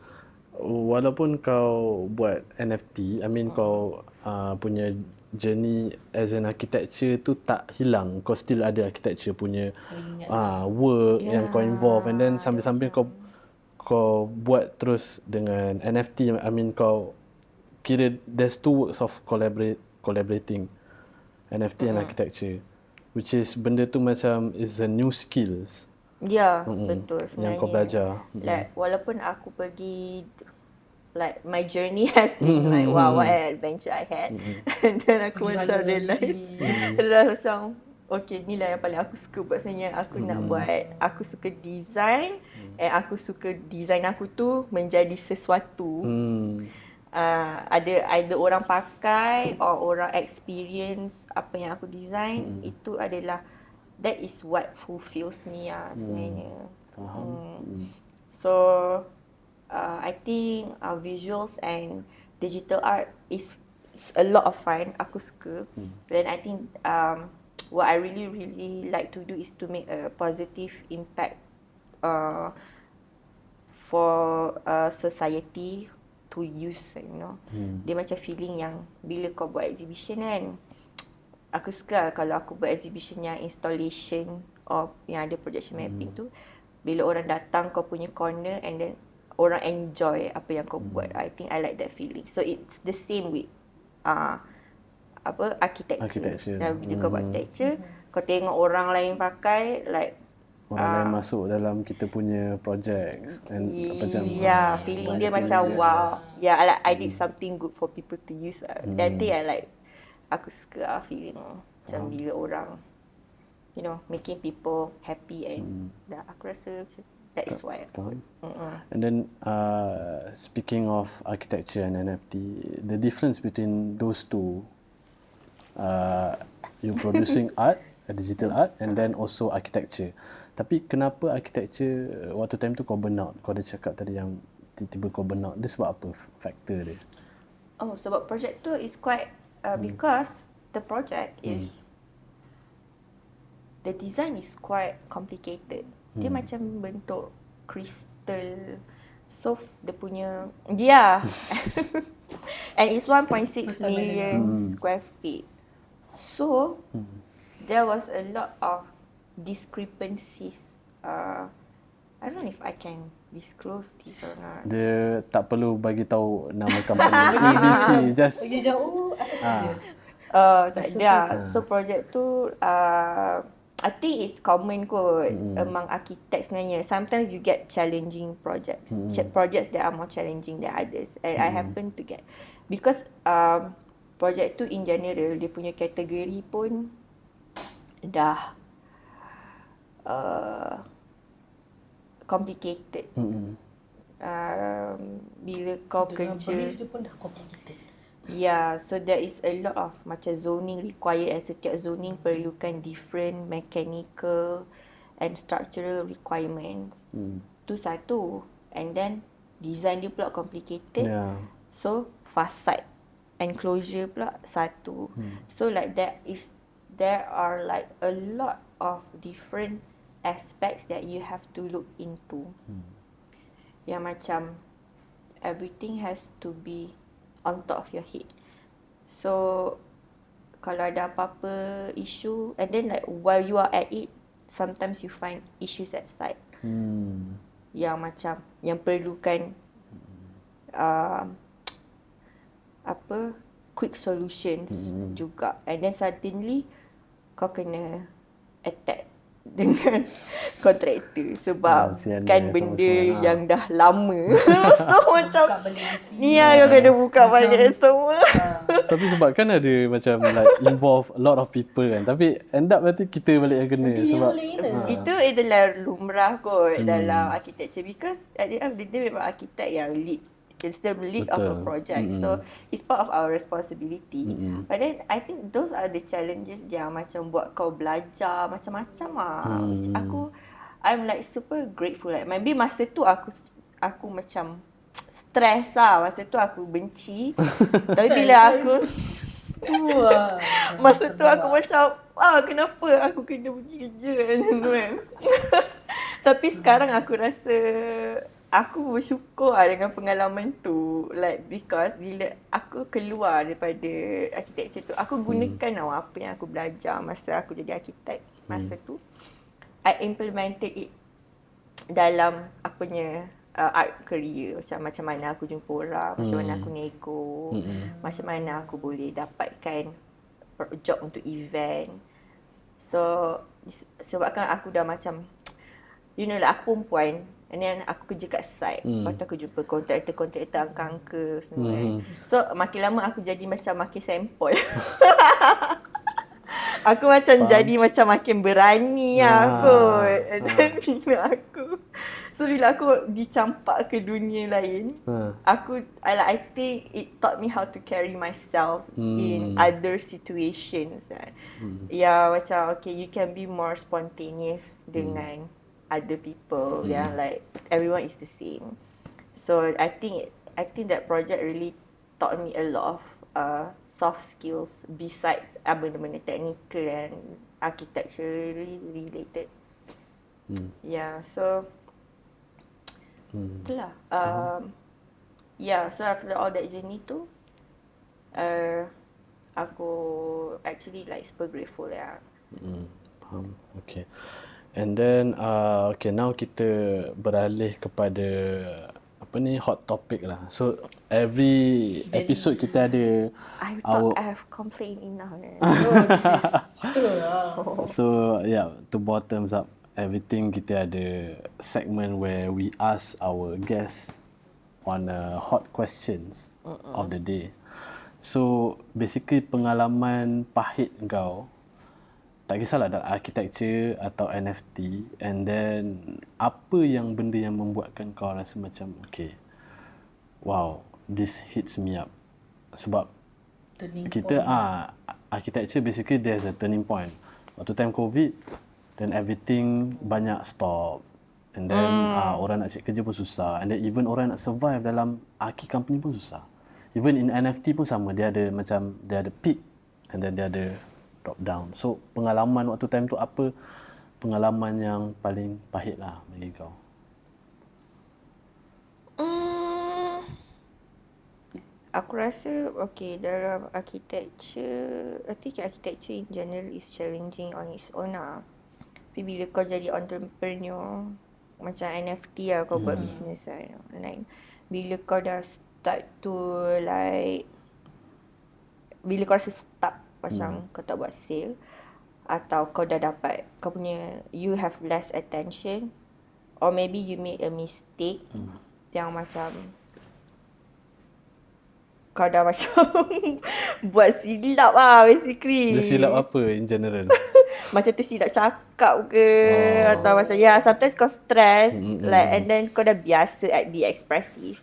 walaupun kau buat NFT, I mean kau punya journey as an architecture tu tak hilang, kau still ada architecture punya work yang kau involve, and then sambil-sambil kau buat terus dengan NFT. I mean kau kira there's two works of collaborating, NFT and architecture, which is benda tu macam is a new skills. Ya, betul sebenarnya. Yang kau belajar. Like walaupun aku pergi, like my journey has been like wow, what an adventure I had. And then aku macam realise macam okay, ni lah yang paling aku suka buat sebenarnya. Aku nak buat, aku suka design, and aku suka design aku tu menjadi sesuatu. Ada orang pakai or orang experience apa yang aku design, itu adalah, that is what fulfills me lah sebenarnya. So I think visuals and digital art is a lot of fun. Aku suka. Then I think what I really like to do is to make a positive impact for society to use, you know. Dia macam feeling yang bila kau buat exhibition kan, aku suka kalau aku buat exhibition yang installation of yang ada projection mapping tu, bila orang datang kau punya corner and then orang enjoy apa yang kau buat. I think I like that feeling. So it's the same with architecture. Bila kau buat architecture, kau tengok orang lain pakai, like orang lain masuk dalam kita punya projects and macam feeling dia macam wow. I did something good for people to use. That thing aku suka feeling macam bila orang, you know, making people happy and aku rasa that's why. And then speaking of architecture and NFT, the difference between those two, you producing art, digital art, and then also architecture. Tapi kenapa architecture waktu time tu kau burn out? Kau ada cakap tadi yang tiba-tiba kau burn out. Dia sebab apa faktor dia? Oh, sebab project tu is quite because the project is the design is quite complicated. Dia macam bentuk kristal. So dia punya and it's 1.6 million square feet. So there was a lot of discrepancies. I don't know if I can disclose this or not. Dia tak perlu bagi tahu nama company ABC, just Lagi jauh atas dia. So project tu I think it's common kot among architects sebenarnya. Sometimes you get challenging projects. Projects that are more challenging than others. And I happen to get because project tu in general dia punya kategori pun dah complicated. Bila kau kerja dia pun dah complicated. So there is a lot of macam zoning required and setiap zoning perlukan different mechanical and structural requirements. Tu satu. And then design dia pula complicated. So facade enclosure pula satu. So like there are like a lot of different aspects that you have to look into. Yang macam everything has to be on top of your head. So kalau ada apa-apa issue, and then like while you are at it, sometimes you find issues at site. Yang macam yang perlukan quick solutions juga. And then suddenly kau kena attack dengan kontraktor sebab kan benda yang dah lama. So macam ni kau kena buka balik semua. Tapi sebab kan ada macam like involve a lot of people kan. Tapi end up nanti kita balik yang kena sebab itu adalah lumrah kot dalam architecture because at the end of the day memang architect yang lead. It's the lead of a project. So it's part of our responsibility. But then I think those are the challenges yang macam buat kau belajar macam-macam I'm like super grateful. Like maybe masa tu aku macam stress masa tu aku benci. Tapi bila aku masa tu aku macam kenapa aku kena pergi kerja kan. Tapi sekarang aku rasa aku bersyukur dengan pengalaman tu, like because bila aku keluar daripada architecture tu, aku gunakan apa yang aku belajar masa aku jadi arkitek masa tu. I implemented it dalam art career, macam mana aku jumpa orang, macam mana aku nego, macam mana aku boleh dapatkan job untuk event. So sebabkan aku dah macam aku perempuan. And then aku kerja kat site. Lepas tu aku jumpa kontraktor angka-angka semua kan. So makin lama aku jadi macam makin sempoi. Aku macam jadi macam makin berani kot. And then bila aku dicampak ke dunia lain, I think it taught me how to carry myself in other situations. Macam okay, you can be more spontaneous dengan other people. Like everyone is the same. So I think that project really taught me a lot of soft skills besides benda-benda technical and architecturally related. So Itulah. So after all that journey tu, aku actually like super grateful ya. Faham. Okay. And then okay, now kita beralih kepada apa ni, hot topic lah. So every episode kita ada I thought I have complained enough. So yeah, to bottoms up everything, kita ada segment where we ask our guests on hot questions of the day. So basically pengalaman pahit kau, tak kisahlah dalam architecture atau NFT, and then apa yang benda yang membuatkan kau rasa macam okay, wow, this hits me up. Sebab kita architecture basically there's a turning point. Waktu time COVID, then everything banyak stop, and then orang nak cari kerja pun susah, and then even orang nak survive dalam archi company pun susah. Even in NFT pun sama, dia ada peak and then dia ada drop down. So pengalaman waktu time tu, apa pengalaman yang paling pahit lah bagi kau? Aku rasa okay, dalam architecture, I think architecture in general is challenging on its own lah. Tapi bila kau jadi entrepreneur, macam NFT lah, kau buat business lah, you know. Like, bila kau dah start to like, bila kau rasa stuck, macam kau tak buat sale, atau kau dah dapat, kau punya, you have less attention, or maybe you made a mistake yang macam kau dah macam buat silap lah basically. Dia silap apa in general? Macam tersilap cakap ke, atau macam sometimes kau stress, like, and then kau dah biasa at be expressive.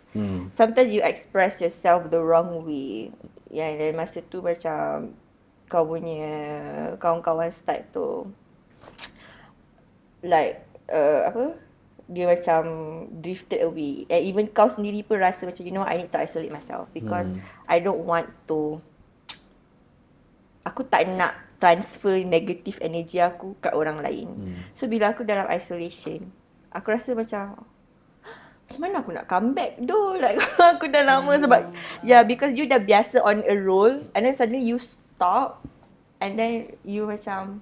Sometimes you express yourself the wrong way. And then masa tu macam kau punya kawan-kawan start tu like dia macam drifted away, and even kau sendiri pun rasa macam, you know, I need to isolate myself because I don't want to, aku tak nak transfer negative energy aku kat orang lain. So bila aku dalam isolation, aku rasa macam mana aku nak come back though, like aku dah lama sebab because you dah biasa on a roll, and then suddenly you stop, and then you macam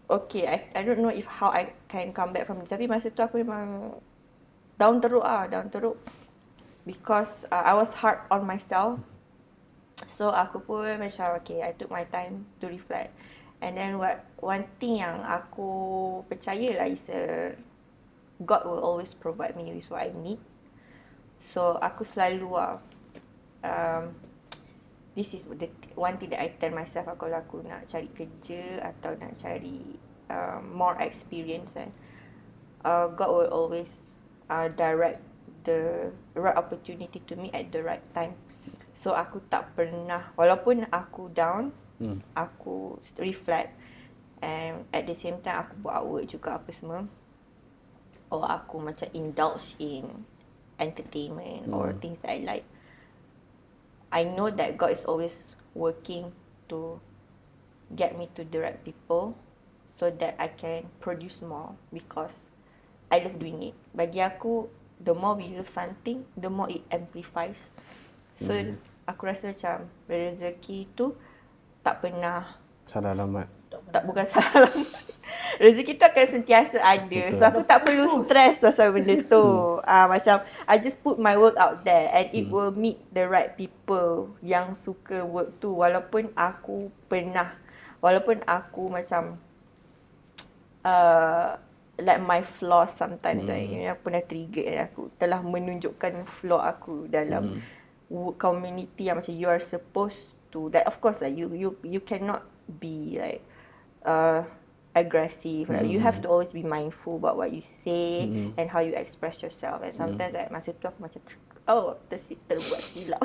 okay, I don't know if how I can come back from it. Tapi masa tu aku memang down teruk because I was hard on myself. So aku pun macam okay, I took my time to reflect. And then one thing yang aku percaya lah is God will always provide me with what I need. So aku selalu this is the one thing that I tell myself kalau aku nak cari kerja atau nak cari more experience, kan, God will always direct the right opportunity to me at the right time. So aku tak pernah, walaupun aku down, aku reflect, and at the same time aku buat work juga apa semua, or aku macam indulge in entertainment or things that I like. I know that God is always working to get me to the right people so that I can produce more because I love doing it. Bagi aku, the more we love something, the more it amplifies. So aku rasa macam rezeki tu tak pernah Salah alamat. Tak, bukan salah alamat. Rezeki tu akan sentiasa ada. Betul. So aku tak perlu stress pasal benda tu. Macam I just put my work out there and it will meet the right people yang suka work tu. Walaupun aku macam like my flaws sometimes, like, aku pernah trigger, aku telah menunjukkan flaw aku dalam community yang macam you are supposed to, that of course like you cannot be like aggressive, right? You have to always be mindful about what you say and how you express yourself. And sometimes like masa tu aku macam terbuat silap.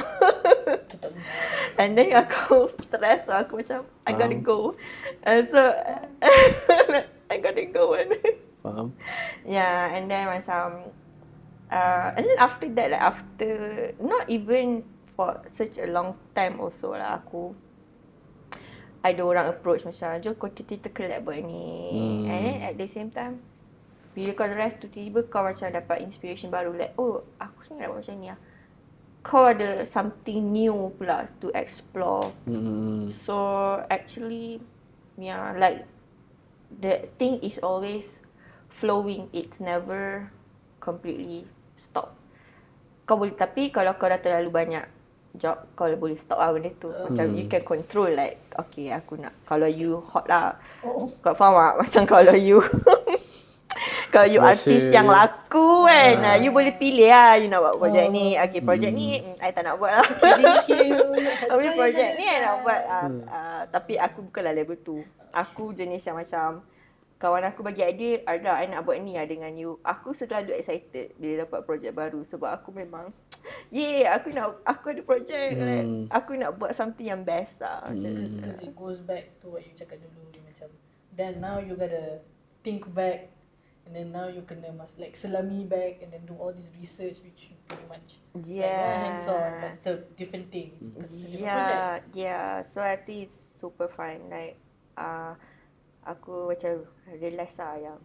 And then aku stress, aku macam I gotta go. And so I gotta go. Faham? Yeah, and then macam and then after that, like after not even for such a long time also lah, aku ada orang approach macam, jom kita collab buat ni. And then at the same time Bila kau rest tu tiba kau macam dapat inspiration baru, like oh aku sebenarnya nak buat macam ni lah. Kau ada something new pula to explore. So actually like the thing is always flowing, it's never completely stop. Kau boleh, tapi kalau kau dah terlalu banyak job, kau boleh stop lah benda tu. Macam you can control, like okay aku nak, kalau you hot lah, kau faham tak? Macam kalau you kalau you artis yang laku kan, you boleh pilih lah you nak buat projek ni. Okay, projek ni I tak nak buat lah. Tapi projek ni I nak buat. Tapi aku bukanlah level tu. Aku jenis yang macam kawan aku bagi idea, Arda I nak buat ni lah dengan you. Aku selalu excited bila dapat projek baru sebab aku memang aku ada projek, like, aku nak buat something yang best lah. Because it goes back to what you cakap dulu, macam then now you gotta think back, and then now you kena like selami back and then do all this research which you pretty much like hands on, but it's a different thing because it's a different project. So I think it's super fun. Like aku macam realise lah yang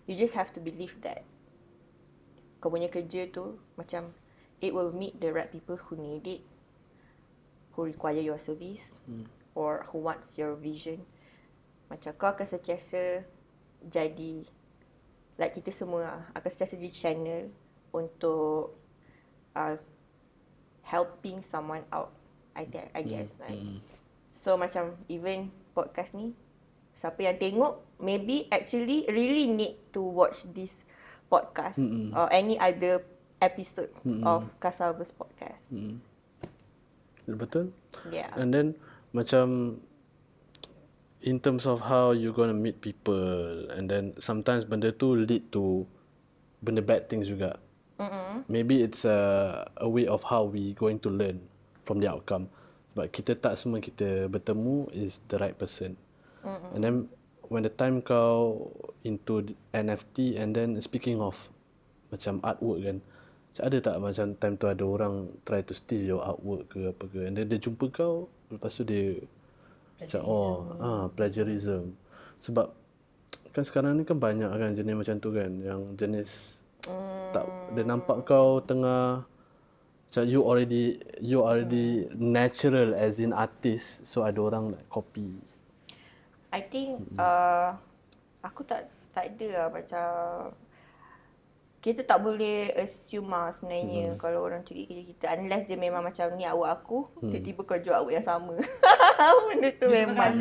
you just have to believe that kau punya kerja tu macam it will meet the right people who need it, who require your service or who wants your vision. Macam kau akan sentiasa jadi, like kita semua akan sentiasa jadi channel untuk helping someone out. I guess like. So macam even podcast ni, siapa yang tengok maybe actually really need to watch this podcast or any other episode of Kasalverse podcast. Betul. Yeah. And then macam in terms of how you gonna meet people, and then sometimes benda tu lead to benda bad things juga. Maybe it's a way of how we going to learn from the outcome. But kita tak semua kita bertemu is the right person. And then when the time kau into NFT, and then speaking of macam artwork kan, ada tak macam time tu ada orang try to steal your artwork ke apa ke, and then dia jumpa kau, lepas tu dia macam plagiarism. Sebab kan sekarang ni kan banyak kan jenis macam tu kan, yang jenis tak, dia nampak kau tengah macam you already natural as in artist, so ada orang like copy. I think aku tak ada lah macam, kita tak boleh assume lah sebenarnya kalau orang curi kerja kita, unless dia memang macam ni awak aku, tiba-tiba kau jual awak yang sama. Benda tu memang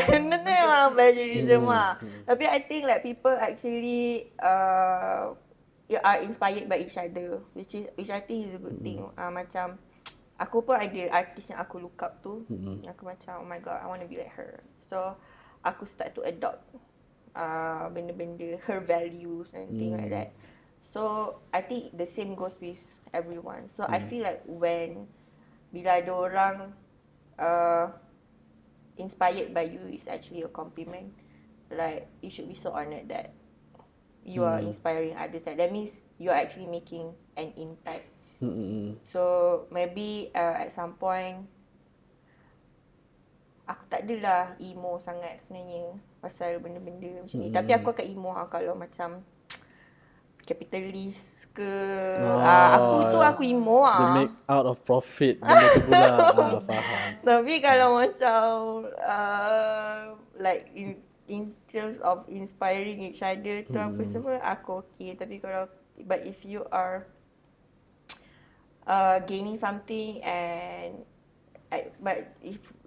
benda tu memang plagiarism lah. Tapi I think like people actually are inspired by each other, which I think is a good thing. Macam aku pun ada artis yang aku look up to, aku macam oh my god I want to be like her. So aku start to adopt benda-benda, her values and things like that. So I think the same goes with everyone. So I feel like bila ada orang inspired by you, is actually a compliment. Like you should be so honored that you are inspiring others. That means you are actually making an impact. So maybe at some point aku tak adalah emo sangat sebenarnya pasal benda-benda macam ni. Tapi aku akan emo kalau macam capitalist ke. Aku emo They make out of profit benda tu pula. Faham. Tapi kalau macam like in terms of inspiring each other tu apa semua, aku okay. Tapi kalau but if you are gaining something and but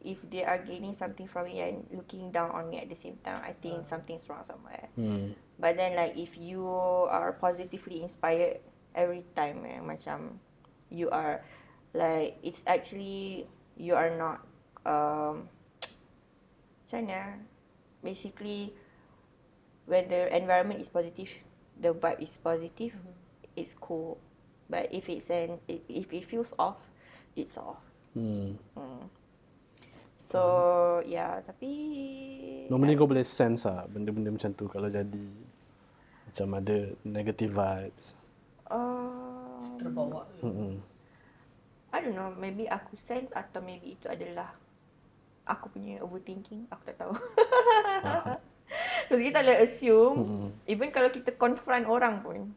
if they are gaining something from it and looking down on me at the same time, I think something's wrong somewhere. But then like if you are positively inspired every time, macam you are like, it's actually you are not macam mana, basically when the environment is positive, the vibe is positive, it's cool. But if if it feels off, it's off. So yeah, tapi normally kau boleh sense lah benda-benda macam tu kalau jadi macam ada negative vibes. Terbawa. I don't know, maybe aku sense atau maybe itu adalah aku punya overthinking, aku tak tahu. Terus kita boleh assume, even kalau kita confront orang pun,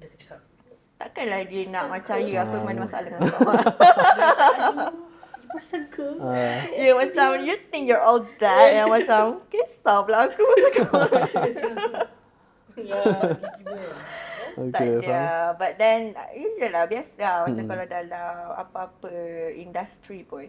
Dia akan cakap, takkanlah dia nak macam, ya aku memang ada masalah dengan kau. you perasan ke? Ya macam, you think you're all that. Yang macam, kisah pula aku pasal kau. Ya, tiba-tiba kan. Tak Okay, faham. ada. But then, usual lah, biasa. Macam kalau dalam apa-apa industri pun,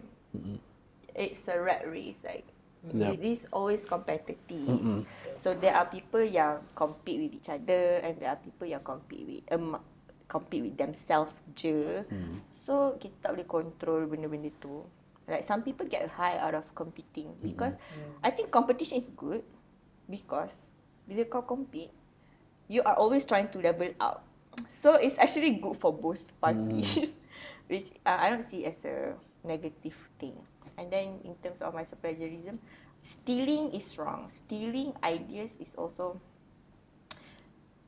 it's a rat race. Like, Yup. it is always competitive. So there are people yang compete with each other, and there are people yang compete with themselves je. So kita tak boleh control benda-benda tu. Like some people get high out of competing because I think competition is good because bila kau compete, you are always trying to level up. So it's actually good for both parties, which I don't see as a negative thing. And then in terms of macam plagiarism, stealing is wrong. Stealing ideas is also,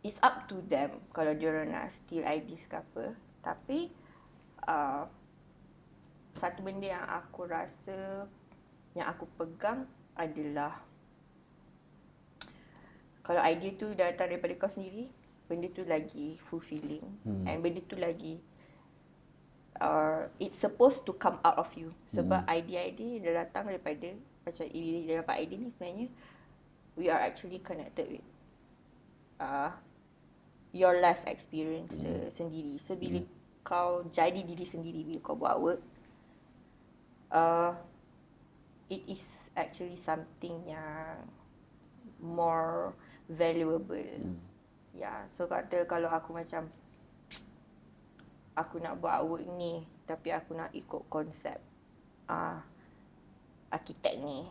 it's up to them kalau diorang nak steal ideas ke apa. Tapi satu benda yang aku rasa, yang aku pegang adalah kalau idea tu datang daripada kau sendiri, benda tu lagi fulfilling. And benda tu lagi it's supposed to come out of you. Sebab idea-idea dia datang daripada, macam dia dapat idea ni sebenarnya, we are actually connected with your life experience sendiri. So bila kau jadi diri sendiri, bila kau buat work, it is actually something yang more valuable. Ya, so kata kalau aku macam aku nak buat work ni tapi aku nak ikut konsep arkitek ni.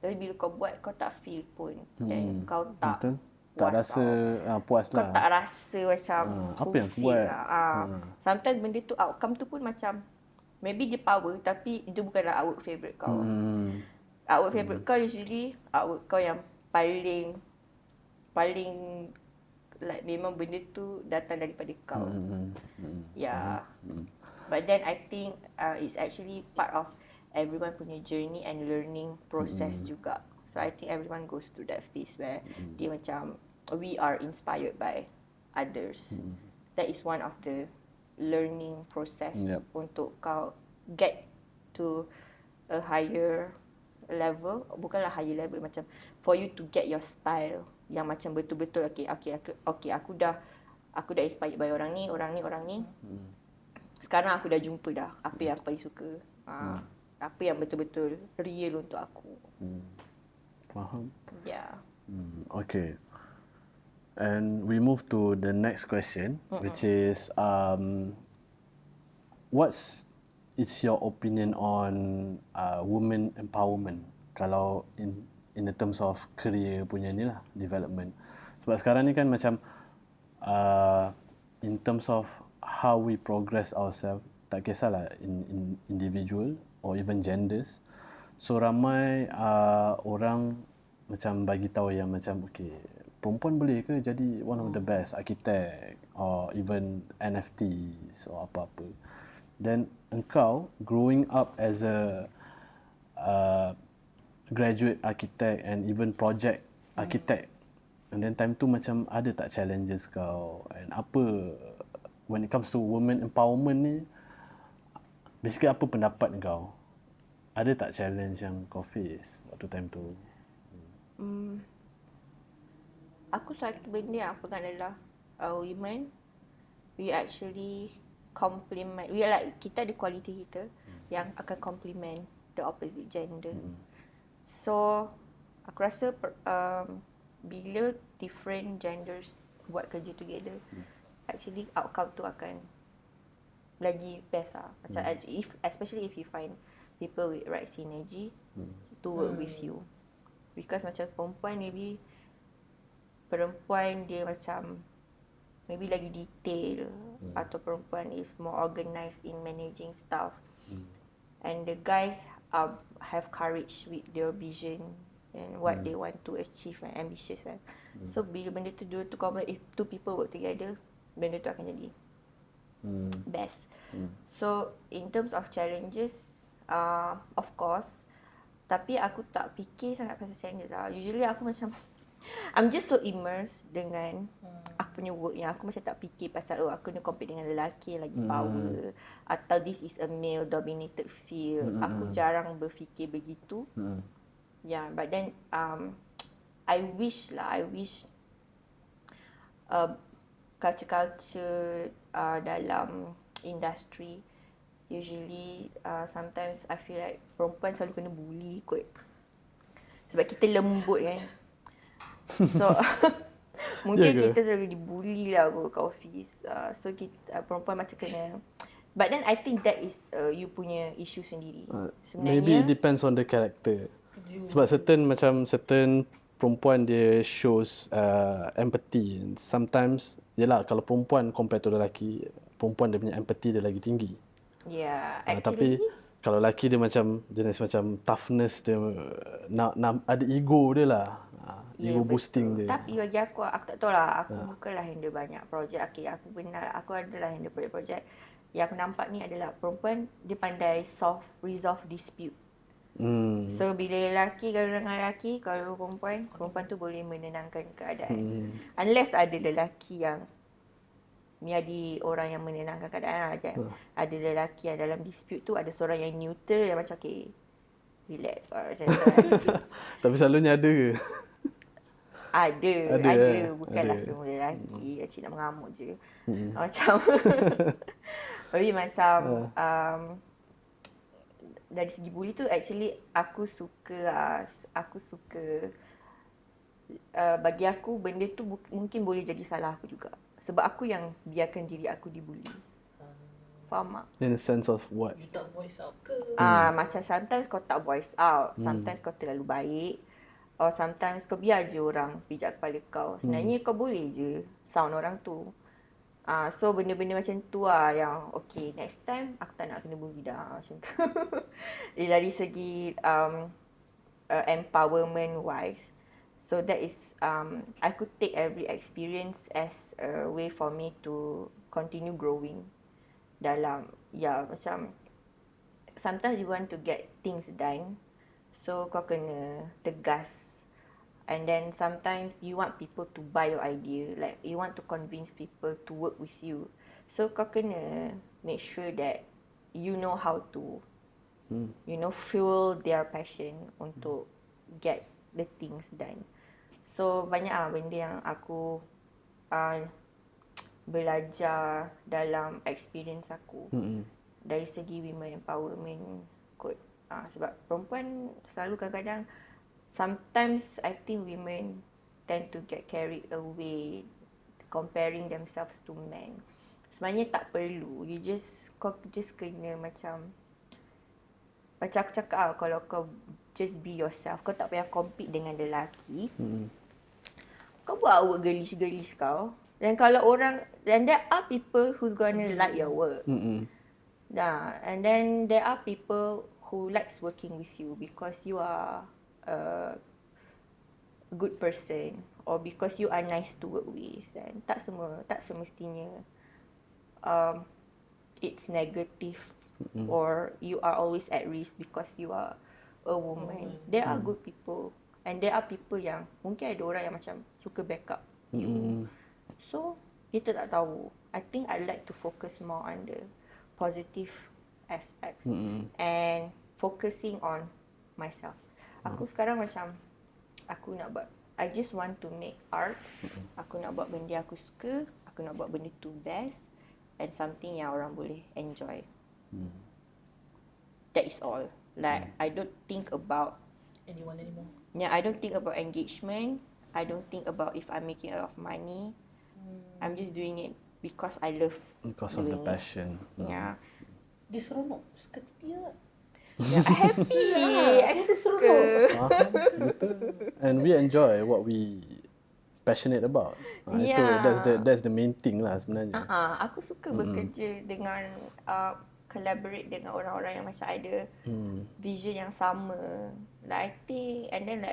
Tapi bila kau buat, kau tak feel pun. Dan kau tak Betul. Tak rasa puas kau lah. tak rasa macam apa yang aku fulfill buat? lah. Sometimes benda tu, outcome tu pun macam maybe dia power tapi itu bukanlah artwork favourite kau. Artwork favourite kau usually artwork kau yang paling like memang benda tu datang daripada kau. Yeah. But then I think it's actually part of everyone punya journey and learning process juga. So I think everyone goes through that phase where dia macam we are inspired by others. That is one of the learning process untuk kau get to a higher level. Bukanlah higher level, macam for you to get your style yang macam betul-betul aku dah inspired by orang ni. Sekarang aku dah jumpa dah apa yang aku paling suka. Apa yang betul-betul real untuk aku. Faham. Yeah. Okay. And we move to the next question, which is what's your opinion on women empowerment kalau in the terms of career punya ni lah, development. Sebab sekarang ni kan macam in terms of how we progress ourselves, tak kisahlah in individual or even genders. So ramai orang macam bagi tahu yang macam okay, perempuan boleh ke jadi one of the best architect or even NFTs or apa-apa. Then engkau growing up as a graduate architect and even project architect, and then time tu macam ada tak challenges kau, and apa when it comes to women empowerment ni, basically apa pendapat kau? Ada tak challenge yang kau face waktu time tu? Aku satu benda yang aku pegang adalah women, we actually complement, we are like, kita ada quality kita yang akan complement the opposite gender. So aku rasa bila different genders buat kerja together, actually outcome tu akan lagi best lah. Macam especially if you find people with right synergy to work with you. Because macam perempuan dia macam maybe lagi detail, atau perempuan is more organised in managing stuff, and the guys have courage with their vision and what they want to achieve and ambitious kan. So bila benda tu dua tu combine, if two people work together, benda tu akan jadi best. So in terms of challenges, of course Tapi aku tak fikir sangat pasal standards lah. Usually aku macam I'm just so immersed dengan aku punya work yang aku macam tak fikir pasal aku ni compete dengan lelaki yang lagi power atau this is a male dominated field. Aku jarang berfikir begitu. Yeah, but then I wish culture dalam industri usually sometimes I feel like perempuan selalu kena bully kot. Sebab kita lembut kan. So mungkin kita selalu dibully lah kot kat office. So kita perempuan macam kena. But then I think that is you punya issue sendiri. Sebenarnya Maybe it depends on the character. Sebab certain perempuan dia shows empathy. Sometimes yelah kalau perempuan compare to lelaki, perempuan dia punya empathy dia lagi tinggi. Yeah, Tapi kalau lelaki dia macam jenis macam toughness dia nak ada ego dia lah. Ego boosting dia. Tapi bagi aku tak tahu lah. Aku bukanlah handle banyak projek. Okay, aku adalah handle projek-projek. Yang aku nampak ni adalah perempuan dia pandai resolve dispute. So bila lelaki kalau dengan lelaki, kalau perempuan tu boleh menenangkan keadaan. Unless ada lelaki yang jadi orang yang menenangkan keadaan aja. Ada lelaki yang dalam dispute tu ada seorang yang neutral yang macam okay, relax macam tu. Tapi selalunya ada ke? Ada. Bukanlah semua lelaki cik nak mengamuk je. Macam tapi macam dari segi bully tu actually aku suka bagi aku benda tu mungkin boleh jadi salah aku juga. Sebab aku yang biarkan diri aku dibully. Faham tak? In the sense of what? You tak voice out ke? Macam sometimes kau tak voice out. Sometimes kau terlalu baik. Or sometimes kau biar je orang pijak kepala kau. Sebenarnya kau boleh je sound orang tu. So benda-benda macam tu lah yang okay, next time aku tak nak kena bully dah macam tu. Dari segi empowerment wise, so that is I could take every experience as a way for me to continue growing dalam macam sometimes you want to get things done, so kau kena tegas. And then sometimes you want people to buy your idea, like you want to convince people to work with you. So kau kena make sure that you know how to, fuel their passion untuk get the things done. So banyak benda yang aku belajar dalam experience aku dari segi women empowerment kot. Sebab perempuan selalu kadang-kadang sometimes I think women tend to get carried away comparing themselves to men. Sebenarnya tak perlu. Kau just kena macam aku cakap kalau kau just be yourself, kau tak payah compete dengan lelaki. Kau buat work girlish kau. Dan there are people who's gonna like your work. And then there are people who likes working with you because you are a good person or because you are nice to work with. Dan tak semestinya it's negative or you are always at risk because you are a woman. There are good people and there are people yang mungkin ada orang yang macam suka backup you. So kita tak tahu. I think I like to focus more on the positive aspects and focusing on myself. Aku sekarang macam aku nak buat, I just want to make art. Aku nak buat benda aku suka, aku nak buat benda tu best and something yang orang boleh enjoy. That is all. Like I don't think about Anyone anymore? Yeah, I don't think about engagement. I don't think about if I'm making a lot of money. I'm just doing it because I love Because of the passion. Yeah. Dia seronok. Suka dia. Yeah, I happy. I suka. Betul. And we enjoy what we passionate about. Itu that's the main thing lah sebenarnya. Aku suka bekerja dengan collaborate dengan orang-orang yang macam ada vision yang sama. Like I think and then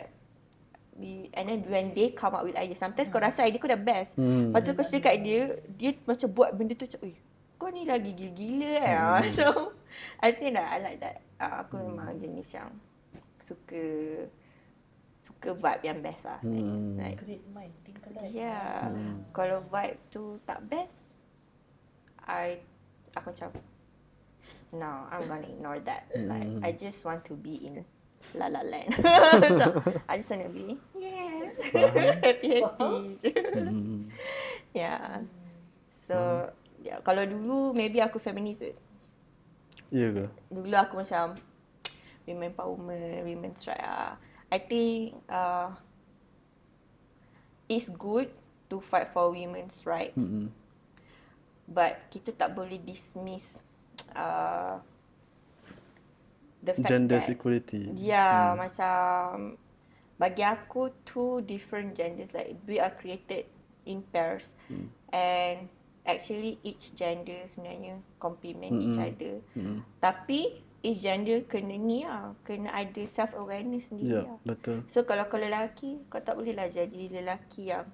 when they come up with idea, sometimes kau rasa idea kau dah best. Lepas tu kau cakap dia macam buat benda tu macam, kau ni lagi gila-gila So I think that I like that. Aku memang jenis yang suka vibe yang best lah. Like, Great mind, think alike. yeah. Kalau vibe tu tak best, aku macam, no, I'm gonna ignore that. Like, I just want to be in La La Land. So, I just want to be, happy je. Yeah. So, kalau dulu, maybe aku feminis. Ya ke? Dulu aku macam, women empowerment, women's right. I think it's good to fight for women's rights. But kita tak boleh dismiss the fact Gender that equality. macam bagi aku two different genders, like we are created in pairs and actually each gender sebenarnya complement each other. Tapi each gender kena ni kena ada self awareness sendiri. Ya, betul. So kalau kau lelaki, kau tak boleh lah jadi lelaki yang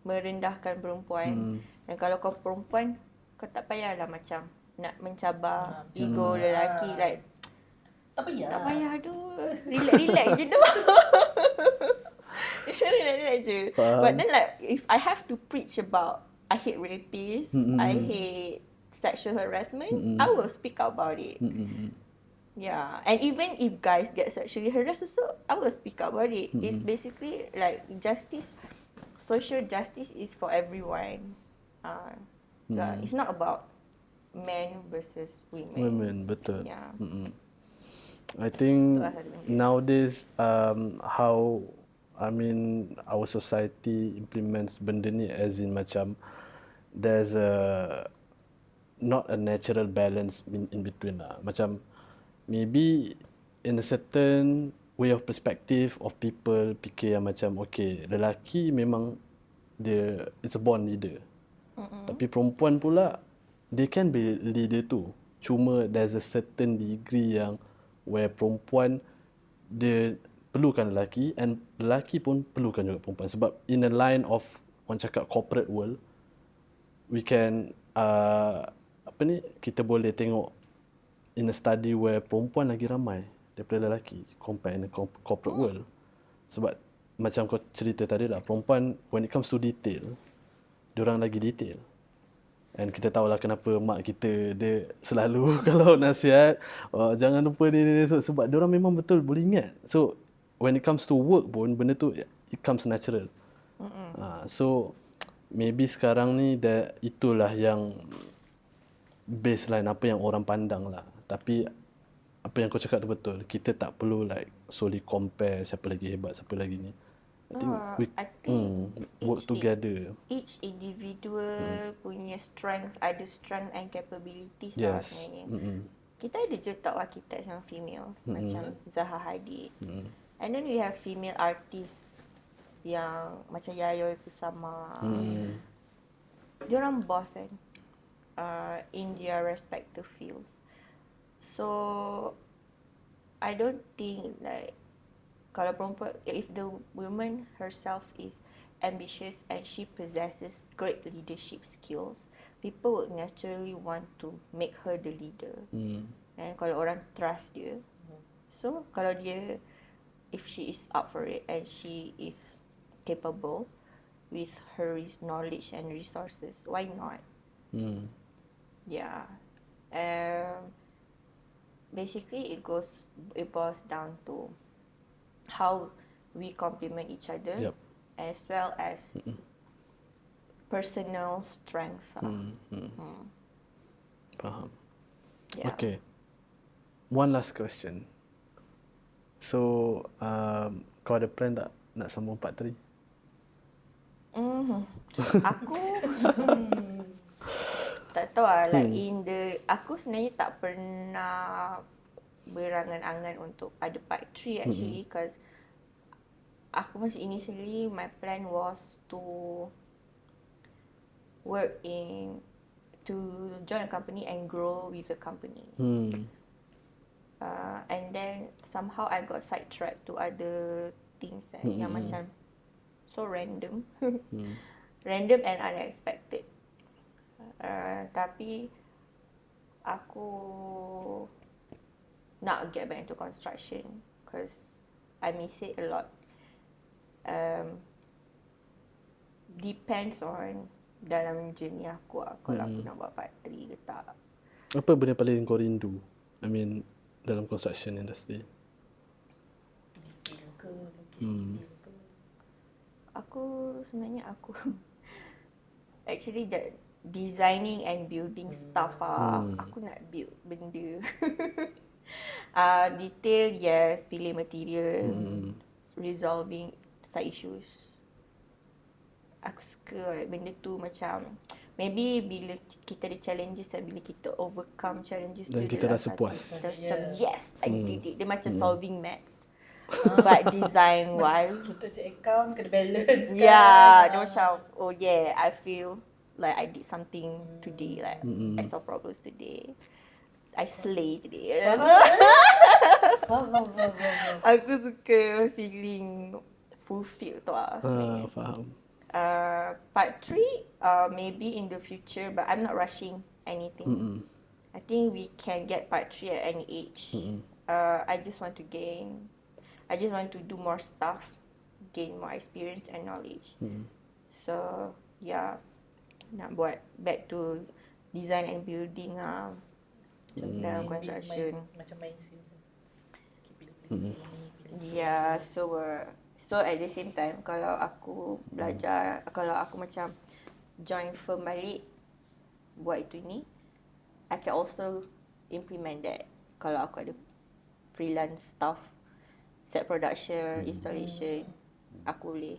merendahkan perempuan. Dan kalau kau perempuan, kau tak payahlah macam nak mencabar ego lelaki. Like, Tak payah. tak payah tu. Relax je tu. Relax je. Faham. But then like, if I have to preach about I hate rapists, I hate sexual harassment, I will speak out about it. Yeah, and even if guys get sexually harassed also, I will speak up about it. It's basically like justice, social justice is for everyone. It's not about men versus women. Women, betul. Yeah. I think Tu lah satu benda. nowadays how our society implements benda ni as in macam there's not a natural balance in between lah. Macam maybe in a certain way of perspective of people fikir yang macam okay, lelaki memang dia it's a born leader. Tapi perempuan pula they can be leader too. Cuma there's a certain degree yang where perempuan dia perlukan lelaki and lelaki pun perlukan juga perempuan sebab in a line of orang cakap corporate world we can kita boleh tengok in a study where perempuan lagi ramai daripada lelaki compare in the corporate world. Sebab macam kau cerita tadi lah, perempuan when it comes to detail, diorang lagi detail. And kita tahulah kenapa mak kita dia selalu kalau nasihat, jangan lupa ni sebab diorang memang betul boleh ingat. So when it comes to work pun benda tu it comes natural. So maybe sekarang ni itulah yang baseline apa yang orang pandang lah. Tapi apa yang kau cakap tu betul. Kita tak perlu like solely compare siapa lagi hebat, siapa lagi ni. I think work together. Each individual punya strength, ada strength and capabilities lah Yes. sebenarnya. Kita ada je top architects yang females macam Zaha Hadid. And then we have female artists yang macam Yayoi Kusama. Diorang boss kan in their respective fields. So I don't think like kalau perempuan, if the woman herself is ambitious and she possesses great leadership skills, people would naturally want to make her the leader. And kalau orang trust dia, so kalau dia, if she is up for it and she is capable with her knowledge and resources, why not? Yeah. Basically it boils down to how we complement each other, as well as personal strength. Faham. Yeah. Okay. One last question. So, kau ada plan tak nak sambung part 3? Aku tak tahu lah, like aku sebenarnya tak pernah berangan-angan untuk ada part 3 actually, because aku masih initially my plan was to join a company and grow with the company. And then somehow I got sidetracked to other things yang macam so random. Random and unexpected. Tapi aku nak get back into construction because I miss it a lot. Depends on dalam journey aku lah, kalau aku nak buat part 3 ke tak. Apa benda paling kau rindu? I mean, dalam construction industry. Detail ke, lukis detail ke. Aku sebenarnya actually designing and building stuff aku nak build benda. Detail yes, pilih material, resolving side issues. Aku suka benda tu, macam maybe bila kita ada challenges dan bila kita overcome challenges Dan tu kita adalah rasa puas. macam yes, I did it. Dia macam solving maths. But design wise, Untuk cek account kena balance kan. yeah, dia macam oh yeah, I feel like I did something today, like I solve problems today. I slay today. Faham. Aku suka feeling fulfilled tu lah. Faham. Part 3 maybe in the future, but I'm not rushing anything. I think we can get part 3 at any age. I just want to do more stuff, gain more experience and knowledge. So yeah, nak buat back to design and building dalam construction. Macam main Sims. Yeah, so at the same time, kalau aku belajar, kalau aku macam join firm balik buat itu ni, I can also implement that. Kalau aku ada freelance stuff, set production, installation, aku boleh,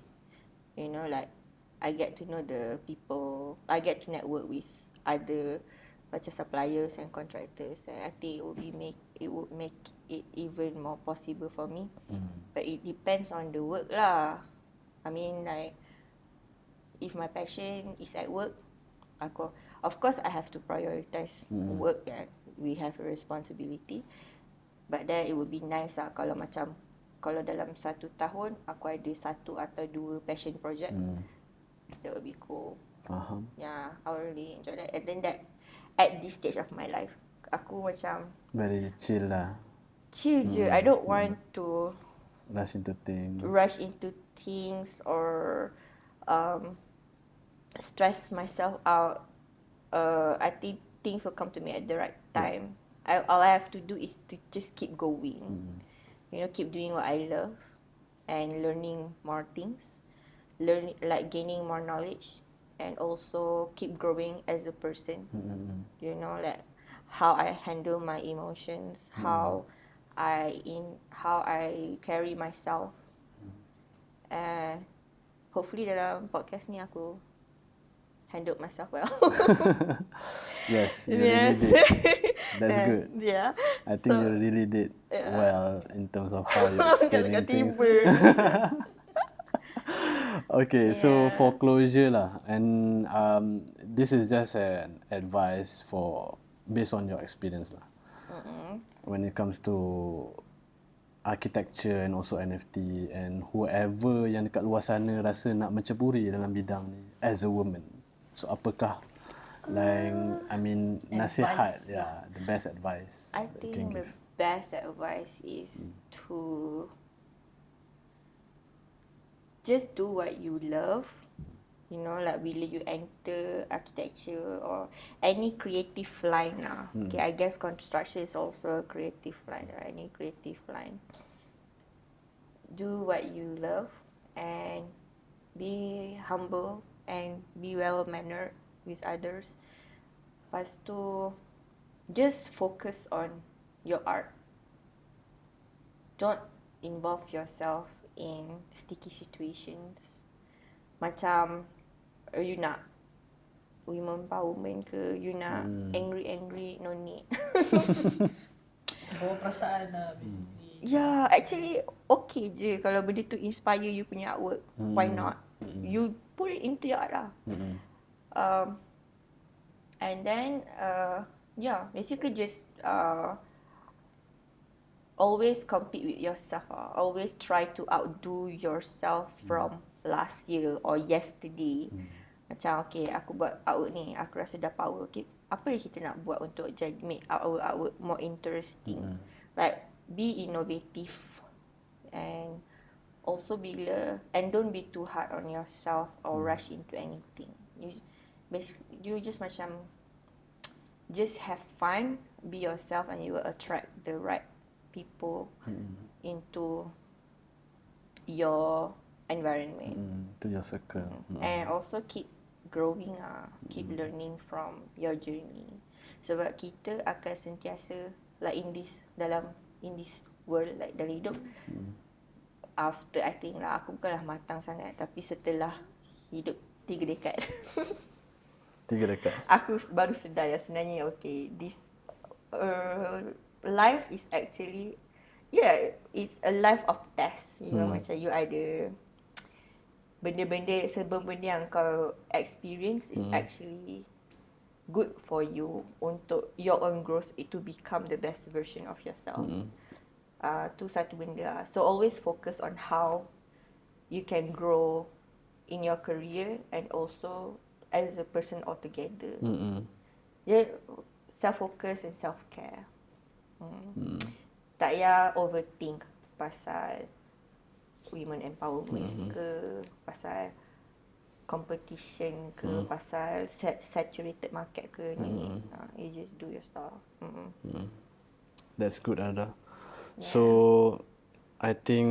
you know, like I get to know the people, I get to network with other macam suppliers and contractors, and I think it would make it even more possible for me. But it depends on the work lah. I mean, like if my passion is at work, of course I have to prioritize work, and we have a responsibility. But then it would be nice lah kalau dalam 1 tahun aku ada 1 atau 2 passion project. That would be cool. Faham. Yeah, I would really enjoy that. And then that at this stage of my life, aku macam Very chill lah. chill je. I don't want to Rush into things or stress myself out. I think things will come to me at the right time. All I have to do is to just keep going. You know, keep doing what I love and learning more things. Gaining more knowledge, and also keep growing as a person. You know, like how I handle my emotions, how I carry myself. And hopefully dalam podcast ni aku handled myself well. Yes, you really did. That's good. Yeah. I think you really did well in terms of how you're explaining things. Okay, so for closure lah, and this is just an advice based on your experience lah. When it comes to architecture and also NFT, and whoever yang dekat luar sana rasa nak menceburi dalam bidang ni as a woman. So apakah nasihat, the best advice I think the best advice is to just do what you love. You know, like bila you enter architecture or any creative line lah. Okay, I guess construction is also a creative line, right? Any creative line. Do what you love and be humble and be well-mannered with others. Lepas tu, just focus on your art. Don't involve yourself in sticky situations. Macam you nak women empowerment ke, you nak angry, no need. Bawa perasaan lah basically. Yeah, actually okay je kalau benda tu inspire you punya artwork. Why not? You put it into your art lah. And then basically just always compete with yourself. Always try to outdo yourself from last year or yesterday. Macam okay, aku buat artwork ni, aku rasa dah power. Okay, apa yang kita nak buat untuk make our artwork more interesting? Like be innovative And also don't be too hard on yourself or rush into anything. You just macam just have fun, be yourself, and you will attract the right people into your environment. To your circle. And also keep growing keep learning from your journey. Sebab kita akan sentiasa like in this world, like dalam hidup, after I think lah, aku bukanlah matang sangat, tapi setelah hidup 3 dekad 3 dekad. aku baru sedar sebenarnya this life is actually it's a life of test. Macam you ada sebab benda yang kau experience is actually good for you untuk your own growth, to become the best version of yourself. Tu satu benda. So always focus on how you can grow in your career and also as a person altogether. Self-focus and self-care. Tak payah overthink pasal women empowerment ke, pasal competition ke, pasal saturated market ke ni. You just do your stuff. That's good, Arda. So I think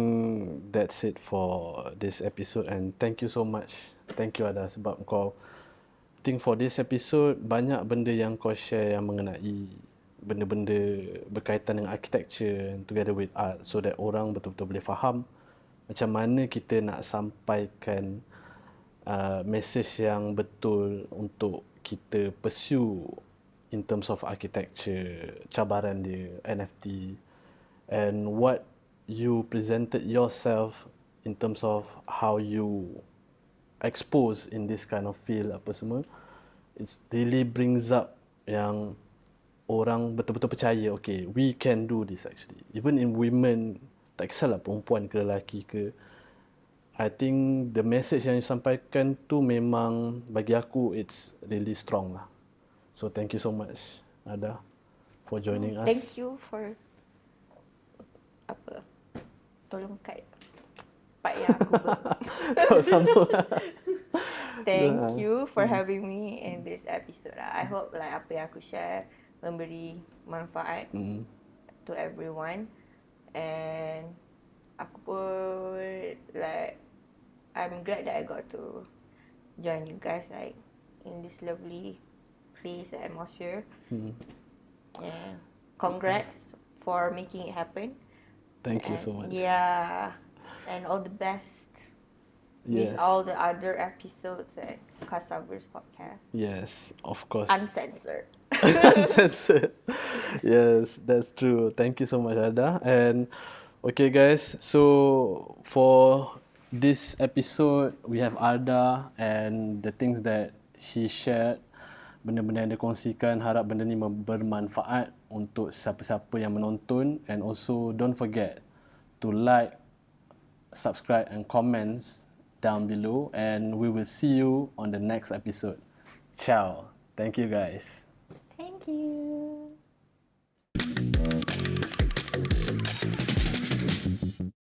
that's it for this episode, and thank you so much. Thank you, Arda, sebab kau think for this episode banyak benda yang kau share yang mengenai benda-benda berkaitan dengan architecture together with art, so that orang betul-betul boleh faham macam mana kita nak sampaikan message yang betul untuk kita pursue in terms of architecture, cabaran dia, NFT, and what you presented yourself in terms of how you expose in this kind of field apa semua. It really brings up yang orang betul-betul percaya, okay, we can do this actually. Even in women, tak kisahlah perempuan ke lelaki ke, I think the message yang you sampaikan tu memang bagi aku it's really strong lah. So thank you so much, Arda, for joining us. Thank you for tolong cut part yang aku Thank you for having me in this episode. I hope like apa yang aku share memberi manfaat to everyone, and aku pun like I'm glad that I got to join you guys like in this lovely place and atmosphere. Yeah, congrats for making it happen. Thank you so much. Yeah, and all the best with all the other episodes at Kasavers Podcast. Yes, of course. Uncensored. Uncensored. Yes, that's true. Thank you so much, Arda. And okay, guys, so for this episode, we have Arda and the things that she shared, benda-benda yang dia kongsikan, harap benda ni bermanfaat untuk siapa-siapa yang menonton, and also don't forget to like, subscribe and comments down below, and we will see you on the next episode. Ciao. Thank you, guys.